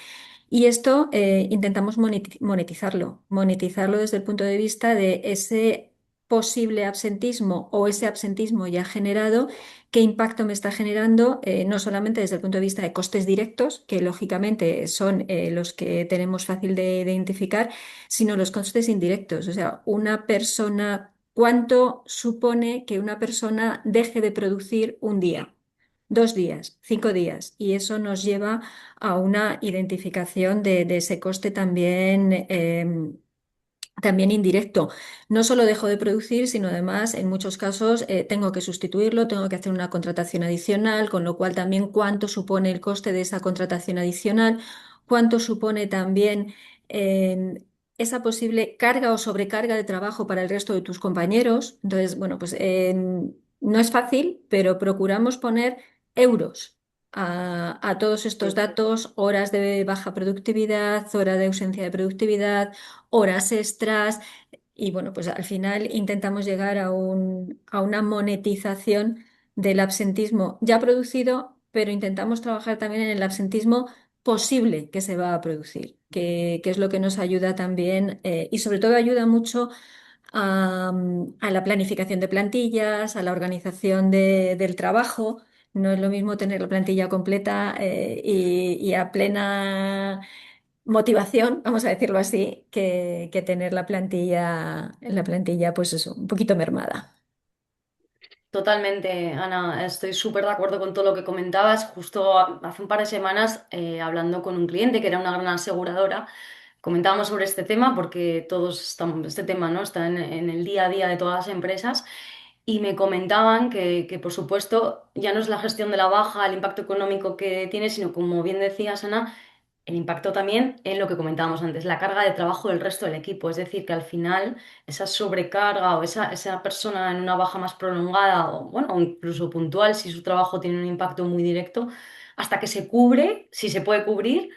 Y esto intentamos monetizarlo desde el punto de vista de ese posible absentismo o ese absentismo ya generado, qué impacto me está generando, no solamente desde el punto de vista de costes directos, que lógicamente son los que tenemos fácil de identificar, sino los costes indirectos. O sea, una persona, ¿cuánto supone que una persona deje de producir un día? 2 días, 5 días, y eso nos lleva a una identificación de ese coste también, también indirecto. No solo dejo de producir, sino además en muchos casos tengo que sustituirlo, tengo que hacer una contratación adicional, con lo cual también cuánto supone el coste de esa contratación adicional, cuánto supone también esa posible carga o sobrecarga de trabajo para el resto de tus compañeros. Entonces, bueno, pues no es fácil, pero procuramos poner euros a todos estos Sí. datos: horas de baja productividad, horas de ausencia de productividad, horas extras. Y bueno, pues al final intentamos llegar a una monetización del absentismo ya producido, pero intentamos trabajar también en el absentismo posible que se va a producir, que es lo que nos ayuda también, y sobre todo ayuda mucho a la planificación de plantillas, a la organización del trabajo. No es lo mismo tener la plantilla completa y a plena motivación, vamos a decirlo así, que tener la plantilla, pues eso, un poquito mermada. Totalmente, Ana, estoy súper de acuerdo con todo lo que comentabas. Justo hace un par de semanas, hablando con un cliente que era una gran aseguradora, comentábamos sobre este tema porque todos estamos, este tema, ¿no? Está en el día a día de todas las empresas y me comentaban que, por supuesto, ya no es la gestión de la baja, el impacto económico que tiene, sino, como bien decías, Ana, el impacto también en lo que comentábamos antes, la carga de trabajo del resto del equipo. Es decir, que al final esa sobrecarga o esa persona en una baja más prolongada o, bueno, o incluso puntual, si su trabajo tiene un impacto muy directo, hasta que se cubre, si se puede cubrir,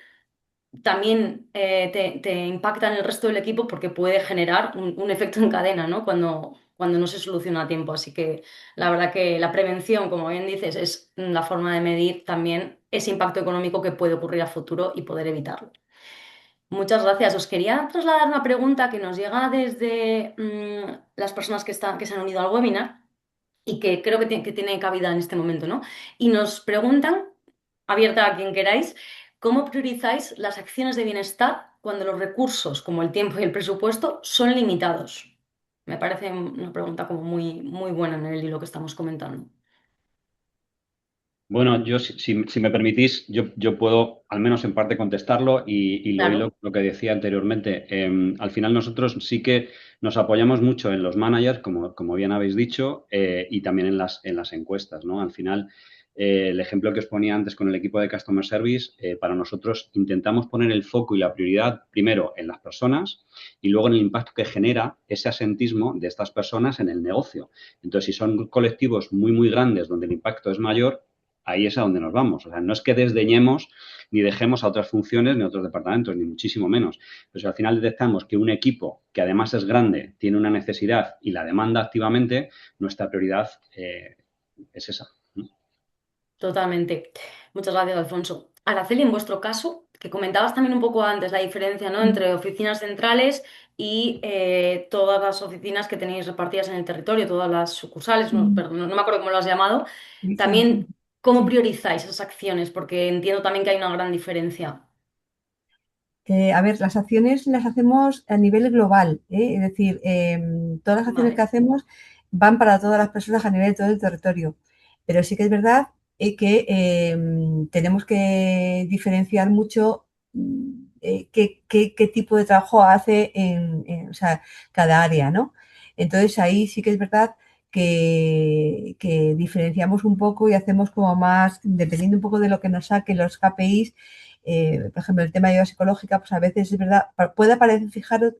también te impacta en el resto del equipo porque puede generar un efecto en cadena, ¿no? Cuando no se soluciona a tiempo. Así que la verdad que la prevención, como bien dices, es la forma de medir también ese impacto económico que puede ocurrir a futuro y poder evitarlo. Muchas gracias. Os quería trasladar una pregunta que nos llega desde las personas que se han unido al webinar y que creo que tiene cabida en este momento, ¿no? Y nos preguntan, abierta a quien queráis, ¿cómo priorizáis las acciones de bienestar cuando los recursos, como el tiempo y el presupuesto, son limitados? Me parece una pregunta como muy, muy buena en el hilo que estamos comentando. Bueno, yo, si me permitís, yo puedo al menos en parte contestarlo y lo Claro. hilo con lo que decía anteriormente. Al final nosotros sí que nos apoyamos mucho en los managers, como bien habéis dicho, y también en las encuestas, ¿no? Al final, el ejemplo que os ponía antes con el equipo de Customer Service, para nosotros intentamos poner el foco y la prioridad primero en las personas y luego en el impacto que genera ese asentismo de estas personas en el negocio. Entonces, si son colectivos muy, muy grandes donde el impacto es mayor, ahí es a donde nos vamos. O sea, no es que desdeñemos ni dejemos a otras funciones ni a otros departamentos, ni muchísimo menos. Pero si al final detectamos que un equipo que además es grande tiene una necesidad y la demanda activamente, nuestra prioridad es esa. Totalmente. Muchas gracias, Alfonso. Araceli, en vuestro caso, que comentabas también un poco antes la diferencia, ¿no? Entre oficinas centrales y todas las oficinas que tenéis repartidas en el territorio, todas las sucursales, no, Mm. perdón, no me acuerdo cómo lo has llamado. Divisiones. También, ¿cómo Sí. priorizáis esas acciones? Porque entiendo también que hay una gran diferencia. A ver, las acciones las hacemos a nivel global, ¿eh? Es decir, todas las acciones que Vale. hacemos van para todas las personas a nivel de todo el territorio. Pero sí que es verdad que tenemos que diferenciar mucho qué tipo de trabajo hace o sea, cada área, ¿no? Entonces ahí sí que es verdad que diferenciamos un poco y hacemos como más, dependiendo un poco de lo que nos saquen los KPIs. Por ejemplo, el tema de ayuda psicológica, pues a veces es verdad, puede parecer,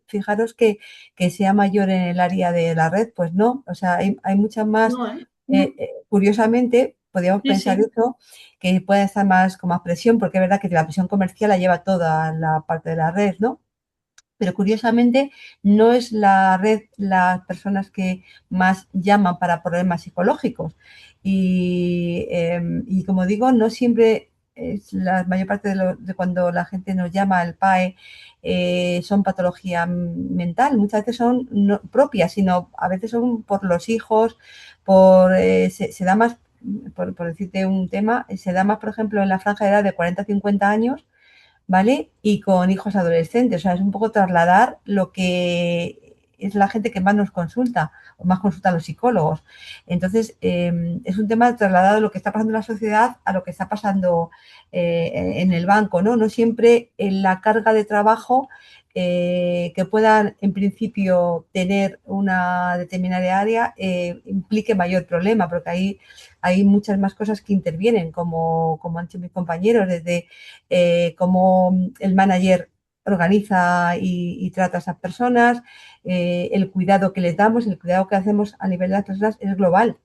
fijaros que sea mayor en el área de la red, pues no, o sea, hay muchas más, No, ¿eh? curiosamente, podríamos Sí, pensar sí. eso, que puede estar más con más presión, porque es verdad que la presión comercial la lleva toda la parte de la red, ¿no? Pero curiosamente no es la red las personas que más llaman para problemas psicológicos. Y como digo, no siempre es la mayor parte de cuando la gente nos llama al PAE son patología mental, muchas veces son no propias, sino a veces son por los hijos, se da más, por decirte un tema, se da más, por ejemplo, en la franja de edad de 40 a 50 años, ¿vale? Y con hijos adolescentes. O sea, es un poco trasladar lo que es la gente que más nos consulta o más consulta a los psicólogos. Entonces, es un tema trasladado de lo que está pasando en la sociedad a lo que está pasando en el banco, ¿no? No siempre en la carga de trabajo que puedan en principio tener una determinada área implique mayor problema, porque ahí hay muchas más cosas que intervienen, como han dicho mis compañeros, desde cómo el manager organiza y trata a esas personas, el cuidado que les damos, el cuidado que hacemos a nivel de las personas es global.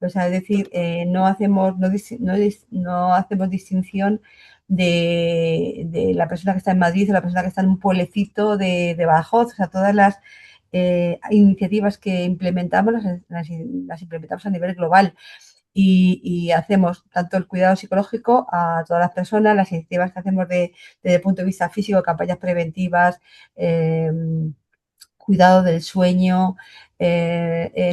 O sea, es decir, no hacemos distinción de la persona que está en Madrid o la persona que está en un pueblecito de Badajoz. O sea, todas las iniciativas que implementamos las implementamos a nivel global y hacemos tanto el cuidado psicológico a todas las personas, las iniciativas que hacemos desde el punto de vista físico, campañas preventivas, eh, cuidado del sueño,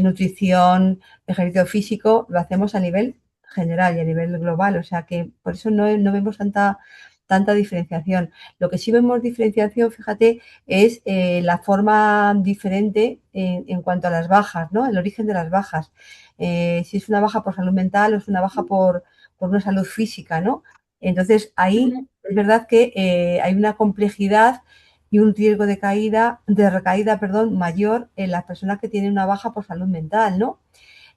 nutrición, ejercicio físico, lo hacemos a nivel general y a nivel global, o sea que por eso no vemos tanta diferenciación. Lo que sí vemos diferenciación, fíjate, es la forma diferente en cuanto a las bajas, ¿no? El origen de las bajas. Si es una baja por salud mental o es una baja por una salud física, ¿no? Entonces, ahí Ujú. es verdad que hay una complejidad y un riesgo de recaída, perdón, mayor en las personas que tienen una baja por salud mental, ¿no?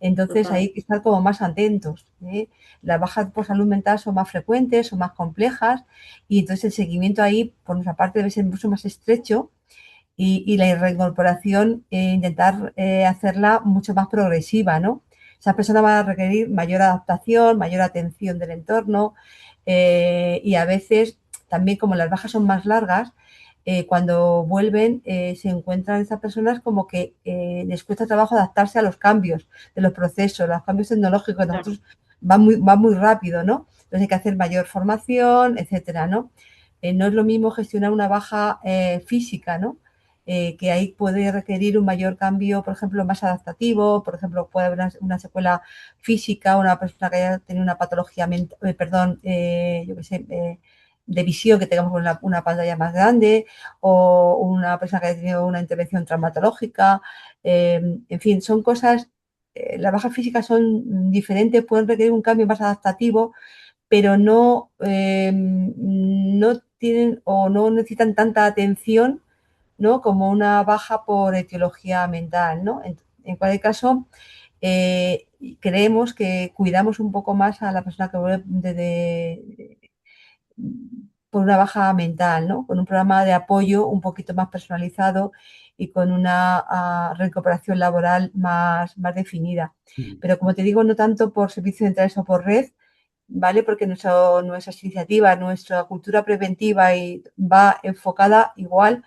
Entonces Total. hay que estar como más atentos, ¿eh? Las bajas por salud mental son más frecuentes, son más complejas y entonces el seguimiento ahí, por nuestra parte, debe ser mucho más estrecho y la reincorporación intentar hacerla mucho más progresiva, ¿no? Esas personas van a requerir mayor adaptación, mayor atención del entorno y a veces también como las bajas son más largas, cuando vuelven se encuentran esas personas como que les cuesta trabajo adaptarse a los cambios de los procesos, los cambios tecnológicos, Claro. nosotros van muy rápido, ¿no? Entonces hay que hacer mayor formación, etcétera, ¿no? No es lo mismo gestionar una baja física, ¿no? Que ahí puede requerir un mayor cambio, por ejemplo, más adaptativo, por ejemplo, puede haber una secuela física, una persona que haya tenido una patología, perdón, yo qué sé, de visión, que tengamos una pantalla más grande, o una persona que haya tenido una intervención traumatológica, en fin, son cosas, las bajas físicas son diferentes, pueden requerir un cambio más adaptativo, pero no tienen o no necesitan tanta atención, ¿no? Como una baja por etiología mental, ¿no? En cualquier caso, eh, creemos que cuidamos un poco más a la persona que vuelve por una baja mental, ¿no? Con un programa de apoyo un poquito más personalizado y con una recuperación laboral más definida. Pero como te digo, no tanto por servicios centrales o por red, ¿vale? Porque nuestras iniciativas, nuestra cultura preventiva va enfocada igual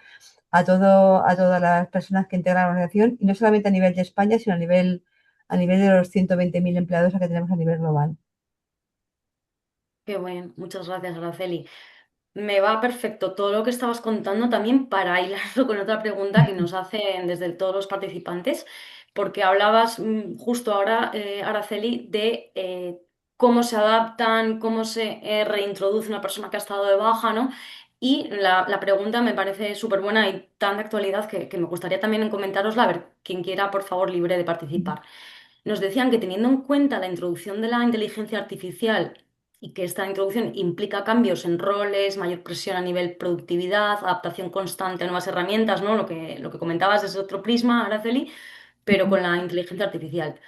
a todas las personas que integran la organización, y no solamente a nivel de España, sino a nivel de los 120.000 empleados que tenemos a nivel global. Qué bueno. Muchas gracias, Araceli. Me va perfecto todo lo que estabas contando también para hilarlo con otra pregunta que nos hacen desde todos los participantes, porque hablabas justo ahora, Araceli, de cómo se adaptan, cómo se reintroduce una persona que ha estado de baja, ¿no? Y la pregunta me parece súper buena y tan de actualidad que me gustaría también comentarosla. A ver, quien quiera, por favor, libre de participar. Nos decían que teniendo en cuenta la introducción de la inteligencia artificial y que esta introducción implica cambios en roles, mayor presión a nivel productividad, adaptación constante a nuevas herramientas, ¿no? Lo que comentabas desde otro prisma, Araceli, pero con la inteligencia artificial.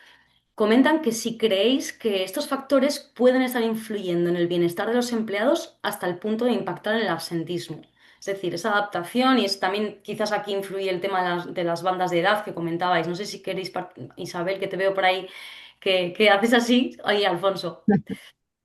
Comentan que si creéis que estos factores pueden estar influyendo en el bienestar de los empleados hasta el punto de impactar en el absentismo. Es decir, esa adaptación y es también quizás aquí influye el tema de las bandas de edad que comentabais. No sé si queréis, Isabel, que te veo por ahí, que haces así. Ahí, Alfonso.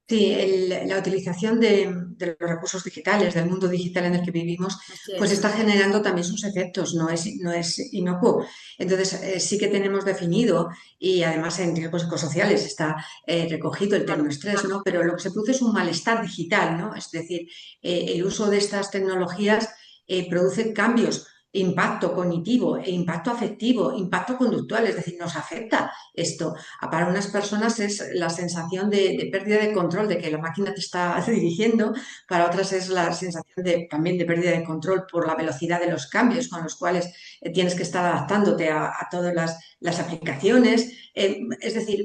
Sí, la utilización de los recursos digitales, del mundo digital en el que vivimos, Así pues es. está generando también sus efectos, no es inocuo. Entonces, sí que tenemos definido, y además en riesgos psicosociales está recogido el Claro. tecnoestrés, ¿no? Pero lo que se produce es un malestar digital, ¿no? Es decir, el uso de estas tecnologías produce cambios, impacto cognitivo e impacto afectivo, impacto conductual, es decir, nos afecta esto. Para unas personas es la sensación de pérdida de control, de que la máquina te está dirigiendo, para otras es la sensación también de pérdida de control por la velocidad de los cambios con los cuales tienes que estar adaptándote a todas las aplicaciones. Es decir,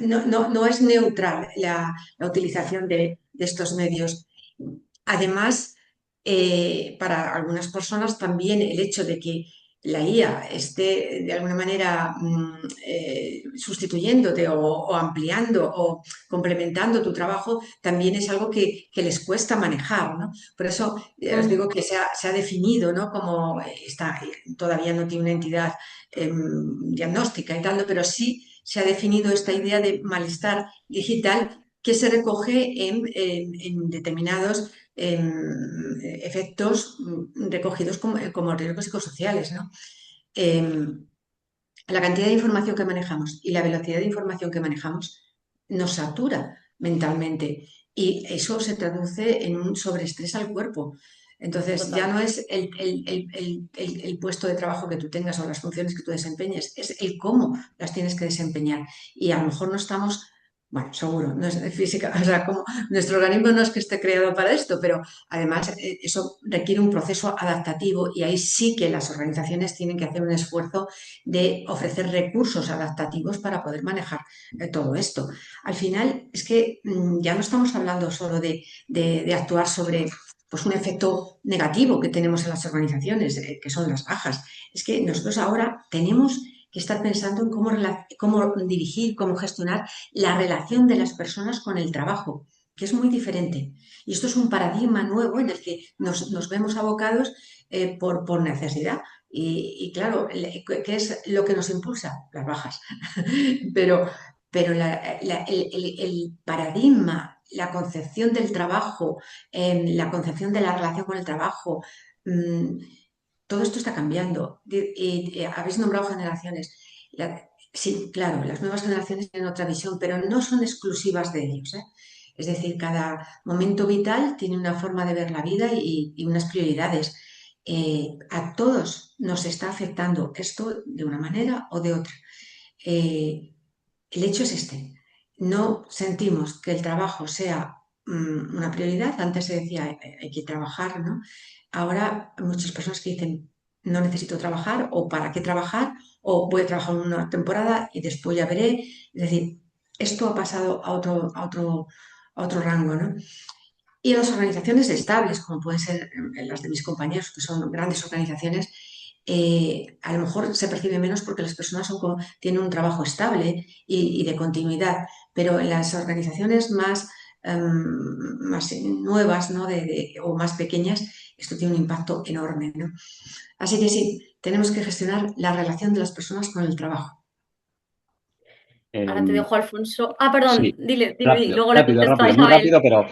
no es neutral la utilización de estos medios. Además, para algunas personas también el hecho de que la IA esté de alguna manera sustituyéndote o ampliando o complementando tu trabajo, también es algo que les cuesta manejar, ¿no? Por eso os Mm. digo que se ha definido, ¿no? Como todavía no tiene una entidad diagnóstica y tal, ¿no? Pero sí se ha definido esta idea de malestar digital que se recoge en determinados efectos recogidos como riesgos psicosociales, ¿no? La cantidad de información que manejamos y la velocidad de información que manejamos nos satura mentalmente y eso se traduce en un sobreestrés al cuerpo. Entonces, ya Total. no es el puesto de trabajo que tú tengas o las funciones que tú desempeñes, es el cómo las tienes que desempeñar. Y a lo mejor no estamos, bueno, seguro, no es de física, o sea, como nuestro organismo no es que esté creado para esto, pero además eso requiere un proceso adaptativo y ahí sí que las organizaciones tienen que hacer un esfuerzo de ofrecer recursos adaptativos para poder manejar todo esto. Al final, es que ya no estamos hablando solo de actuar sobre pues un efecto negativo que tenemos en las organizaciones, que son las bajas. Es que nosotros ahora tenemos que estar pensando en cómo dirigir, cómo gestionar la relación de las personas con el trabajo, que es muy diferente. Y esto es un paradigma nuevo en el que nos vemos abocados por necesidad. Y claro, ¿qué es lo que nos impulsa? Las bajas. Pero, pero el paradigma, la concepción del trabajo, la concepción de la relación con el trabajo, mm, todo esto está cambiando. Habéis nombrado generaciones. Sí, claro, las nuevas generaciones tienen otra visión, pero no son exclusivas de ellos, ¿eh? Es decir, cada momento vital tiene una forma de ver la vida y unas prioridades. A todos nos está afectando esto de una manera o de otra. Eh, el hecho es este. No sentimos que el trabajo sea una prioridad. Antes se decía hay que trabajar, ¿no? Ahora hay muchas personas que dicen no necesito trabajar o para qué trabajar o voy a trabajar una temporada y después ya veré. Es decir, esto ha pasado a otro rango, ¿no? Y las organizaciones estables, como pueden ser las de mis compañeros, que son grandes organizaciones, a lo mejor se percibe menos porque las personas tienen un trabajo estable y de continuidad, pero en las organizaciones más nuevas, ¿no? O más pequeñas, esto tiene un impacto enorme, ¿no? Así que sí, tenemos que gestionar la relación de las personas con el trabajo. Ahora te Em, dejo, Alfonso. Ah, perdón, sí, dile, dile, y rápido, luego le rápido, contesto a rápido, muy Isabel. rápido, pero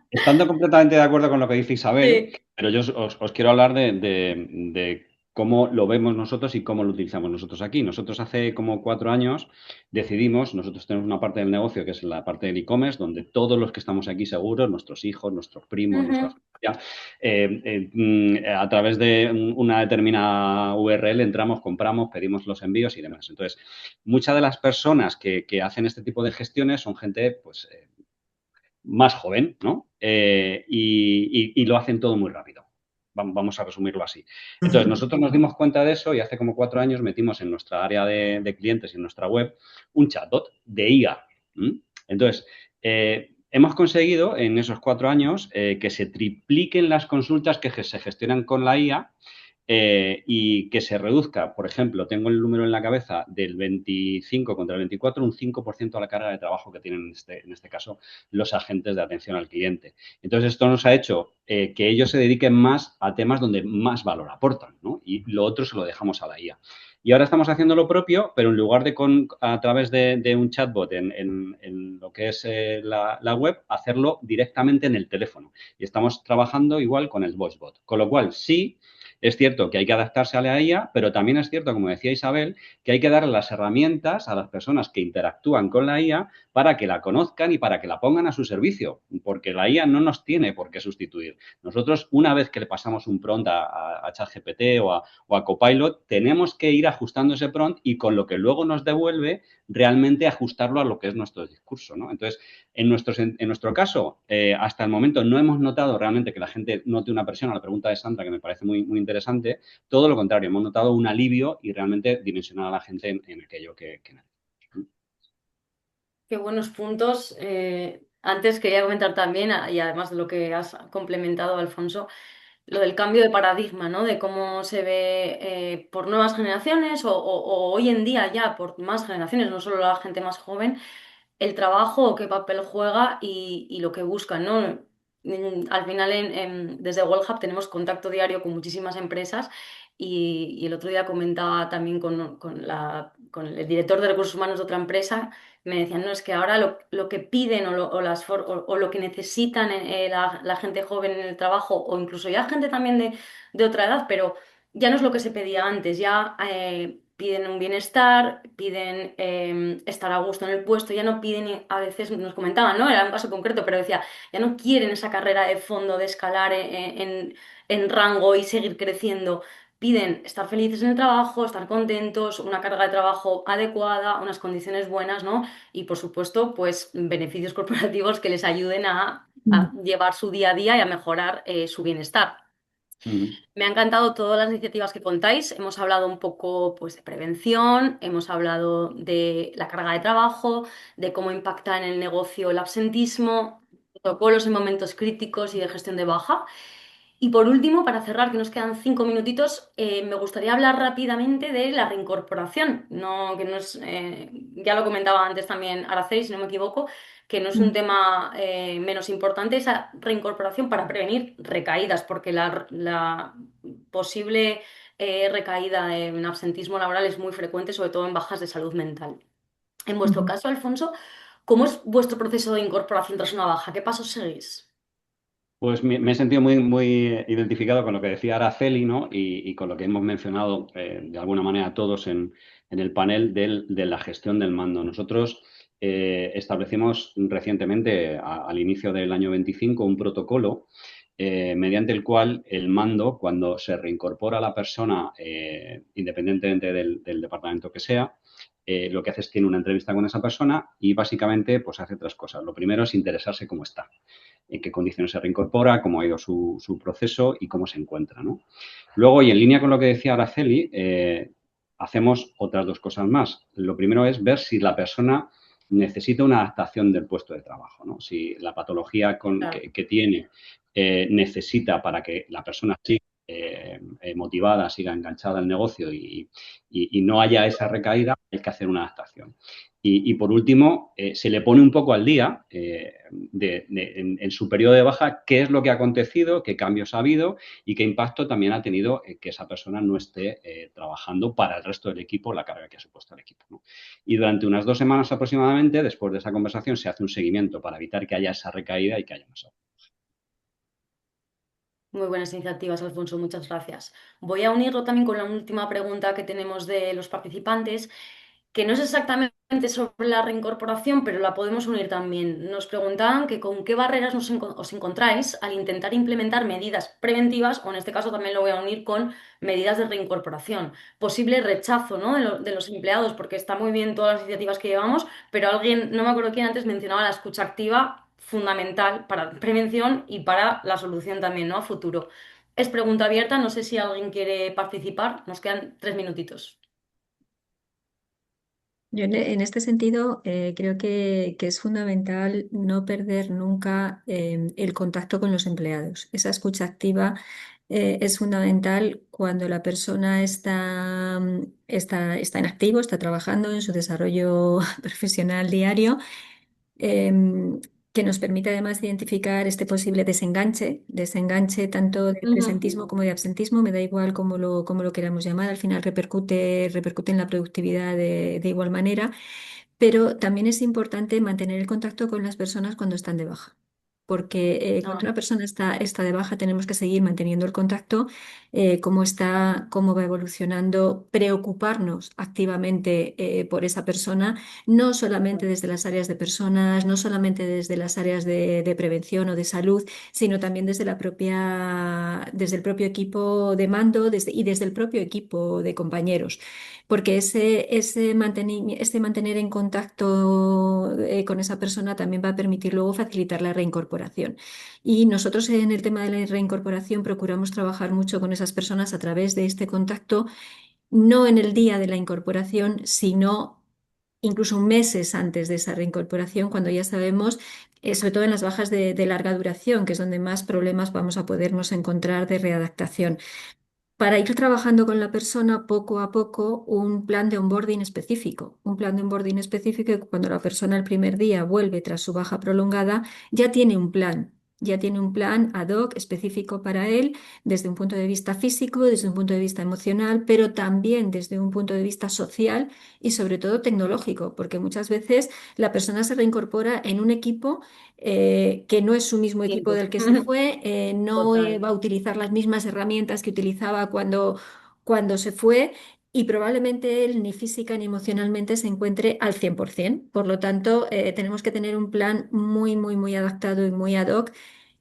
estando completamente de acuerdo con lo que dice Isabel, Sí. pero yo os quiero hablar de cómo lo vemos nosotros y cómo lo utilizamos nosotros aquí. Nosotros hace como 4 años decidimos, nosotros tenemos una parte del negocio que es la parte del e-commerce, donde todos los que estamos aquí seguros, nuestros hijos, nuestros primos, nuestra Ujú. familia, a través de una determinada URL entramos, compramos, pedimos los envíos y demás. Entonces, muchas de las personas que hacen este tipo de gestiones son gente, pues, más joven, ¿no? Y lo hacen todo muy rápido. Vamos a resumirlo así. Entonces, Ujú. nosotros nos dimos cuenta de eso y hace como 4 años metimos en nuestra área de clientes y en nuestra web un chatbot de IA. ¿M? Entonces, hemos conseguido en esos 4 años que se tripliquen las consultas que se gestionan con la IA y que se reduzca, por ejemplo, tengo el número en la cabeza del 25 contra el 24, un 5% a la carga de trabajo que tienen en este caso los agentes de atención al cliente. Entonces, esto nos ha hecho que ellos se dediquen más a temas donde más valor aportan, ¿no? Y lo otro se lo dejamos a la IA. Y ahora estamos haciendo lo propio, pero en lugar de a través de un chatbot en lo que es la web, hacerlo directamente en el teléfono. Y estamos trabajando igual con el voicebot. Con lo cual, sí, es cierto que hay que adaptarse a la IA, pero también es cierto, como decía Isabel, que hay que darle las herramientas a las personas que interactúan con la IA para que la conozcan y para que la pongan a su servicio, porque la IA no nos tiene por qué sustituir. Nosotros, una vez que le pasamos un prompt a ChatGPT o a Copilot, tenemos que ir ajustando ese prompt y con lo que luego nos devuelve, realmente ajustarlo a lo que es nuestro discurso, ¿no? Entonces, en nuestro caso, hasta el momento no hemos notado realmente que la gente note una presión a la pregunta de Sandra, que me parece muy, muy interesante. Todo lo contrario, hemos notado un alivio y realmente dimensionar a la gente en aquello que necesita. Qué buenos puntos. Antes quería comentar también, y además de lo que has complementado, Alfonso, lo del cambio de paradigma, ¿no? De cómo se ve por nuevas generaciones o hoy en día ya por más generaciones, no solo la gente más joven, el trabajo, qué papel juega y lo que buscan, ¿no? Al final, desde World Hub tenemos contacto diario con muchísimas empresas y el otro día comentaba también con el director de recursos humanos de otra empresa, me decían, no, es que ahora lo que piden o lo que necesitan la gente joven en el trabajo o incluso ya gente también de otra edad, pero ya no es lo que se pedía antes, ya piden un bienestar, piden estar a gusto en el puesto, ya no piden, a veces nos comentaban, ¿no? Era un caso concreto, pero decía, ya no quieren esa carrera de fondo, de escalar en rango y seguir creciendo. Piden estar felices en el trabajo, estar contentos, una carga de trabajo adecuada, unas condiciones buenas, ¿no? Y por supuesto, pues beneficios corporativos que les ayuden a llevar su día a día y a mejorar su bienestar. Ujú. Me ha encantado todas las iniciativas que contáis. Hemos hablado un poco, pues, de prevención, hemos hablado de la carga de trabajo, de cómo impacta en el negocio el absentismo, protocolos en momentos críticos y de gestión de baja. Y por último, para cerrar, que nos quedan 5 minutitos, me gustaría hablar rápidamente de la reincorporación. No, que no es, ya lo comentaba antes también Araceli, si no me equivoco, que no es un tema menos importante esa reincorporación para prevenir recaídas, porque la posible recaída en absentismo laboral es muy frecuente, sobre todo en bajas de salud mental. En vuestro caso, Alfonso, ¿cómo es vuestro proceso de incorporación tras una baja? ¿Qué pasos seguís? Pues me he sentido muy identificado con lo que decía Araceli, ¿no? Y con lo que hemos mencionado de alguna manera todos en el panel de la gestión del mando. Nosotros establecimos recientemente, al inicio del año 25, un protocolo mediante el cual el mando, cuando se reincorpora a la persona, independientemente del departamento que sea, lo que hace es tiene una entrevista con esa persona y básicamente pues hace tres cosas. Lo primero es interesarse cómo está, en qué condiciones se reincorpora, cómo ha ido su proceso y cómo se encuentra, ¿no? Luego, y en línea con lo que decía Araceli, hacemos otras dos cosas más. Lo primero es ver si la persona necesita una adaptación del puesto de trabajo, ¿no? Si la patología Claro. que tiene necesita para que la persona siga motivada, siga enganchada al negocio y no haya esa recaída, hay que hacer una adaptación. Y por último, se le pone un poco al día en su periodo de baja qué es lo que ha acontecido, qué cambios ha habido y qué impacto también ha tenido que esa persona no esté trabajando para el resto del equipo la carga que ha supuesto al equipo, ¿no? Y durante unas 2 semanas aproximadamente, después de esa conversación, se hace un seguimiento para evitar que haya esa recaída y que haya más. Muy buenas iniciativas, Alfonso, muchas gracias. Voy a unirlo también con la última pregunta que tenemos de los participantes, que no es exactamente sobre la reincorporación, pero la podemos unir también. Nos preguntaban que con qué barreras os encontráis al intentar implementar medidas preventivas, o en este caso también lo voy a unir con medidas de reincorporación. Posible rechazo, ¿no? de los empleados, porque está muy bien todas las iniciativas que llevamos, pero alguien, no me acuerdo quién antes mencionaba la escucha activa fundamental para prevención y para la solución también, ¿no? A futuro. Es pregunta abierta, no sé si alguien quiere participar. Nos quedan 3 minutitos. Yo en este sentido creo que es fundamental no perder nunca el contacto con los empleados. Esa escucha activa es fundamental cuando la persona está en activo, está trabajando en su desarrollo profesional diario, em, que nos permite además identificar este posible desenganche tanto de presentismo como de absentismo, me da igual cómo lo queramos llamar, al final repercute en la productividad de igual manera, pero también es importante mantener el contacto con las personas cuando están de baja. Porque cuando Ah, una persona está de baja tenemos que seguir manteniendo el contacto, cómo va evolucionando, preocuparnos activamente por esa persona, no solamente desde las áreas de personas, no solamente desde las áreas de prevención o de salud, sino también desde el propio equipo de mando y desde el propio equipo de compañeros, porque ese mantener en contacto con esa persona también va a permitir luego facilitar la reincorporación. Y nosotros en el tema de la reincorporación procuramos trabajar mucho con esas personas a través de este contacto, no en el día de la incorporación, sino incluso meses antes de esa reincorporación, cuando ya sabemos, sobre todo en las bajas de larga duración, que es donde más problemas vamos a podernos encontrar de readaptación, para ir trabajando con la persona poco a poco un plan de onboarding específico. Un plan de onboarding específico que cuando la persona el primer día vuelve tras su baja prolongada, ya tiene un plan. Ya tiene un plan ad hoc específico para él, desde un punto de vista físico, desde un punto de vista emocional, pero también desde un punto de vista social y sobre todo tecnológico, porque muchas veces la persona se reincorpora en un equipo que no es su mismo equipo distinto. del que se fue, no Total. va a utilizar las mismas herramientas que utilizaba cuando se fue. y probablemente él ni física ni emocionalmente se encuentre al 100%. Por lo tanto, tenemos que tener un plan muy, muy, muy adaptado y muy ad hoc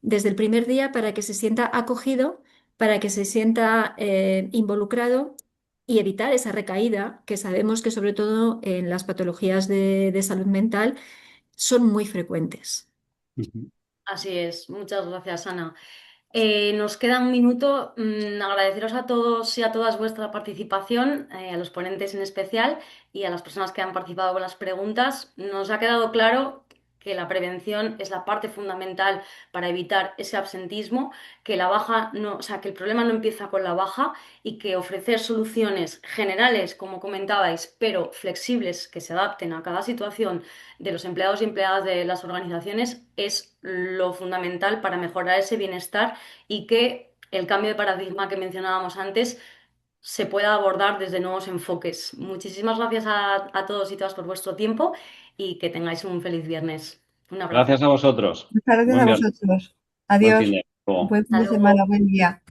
desde el primer día para que se sienta acogido, para que se sienta involucrado y evitar esa recaída que sabemos que sobre todo en las patologías de salud mental son muy frecuentes. Ujú. Así es, muchas gracias, Ana. Nos queda un minuto. Agradeceros a todos y a todas vuestra participación, a los ponentes en especial y a las personas que han participado con las preguntas. Nos ha quedado claro que la prevención es la parte fundamental para evitar ese absentismo, que la baja no, o sea, que el problema no empieza con la baja y que ofrecer soluciones generales, como comentabais, pero flexibles que se adapten a cada situación de los empleados y empleadas de las organizaciones es lo fundamental para mejorar ese bienestar y que el cambio de paradigma que mencionábamos antes se pueda abordar desde nuevos enfoques. Muchísimas gracias a todos y todas por vuestro tiempo y que tengáis un feliz viernes. Un abrazo. Gracias a vosotros. Muchas gracias Buen a viernes, vosotros. buen fin Adiós. de. Hasta luego. Buen fin Hasta de luego. semana, buen día.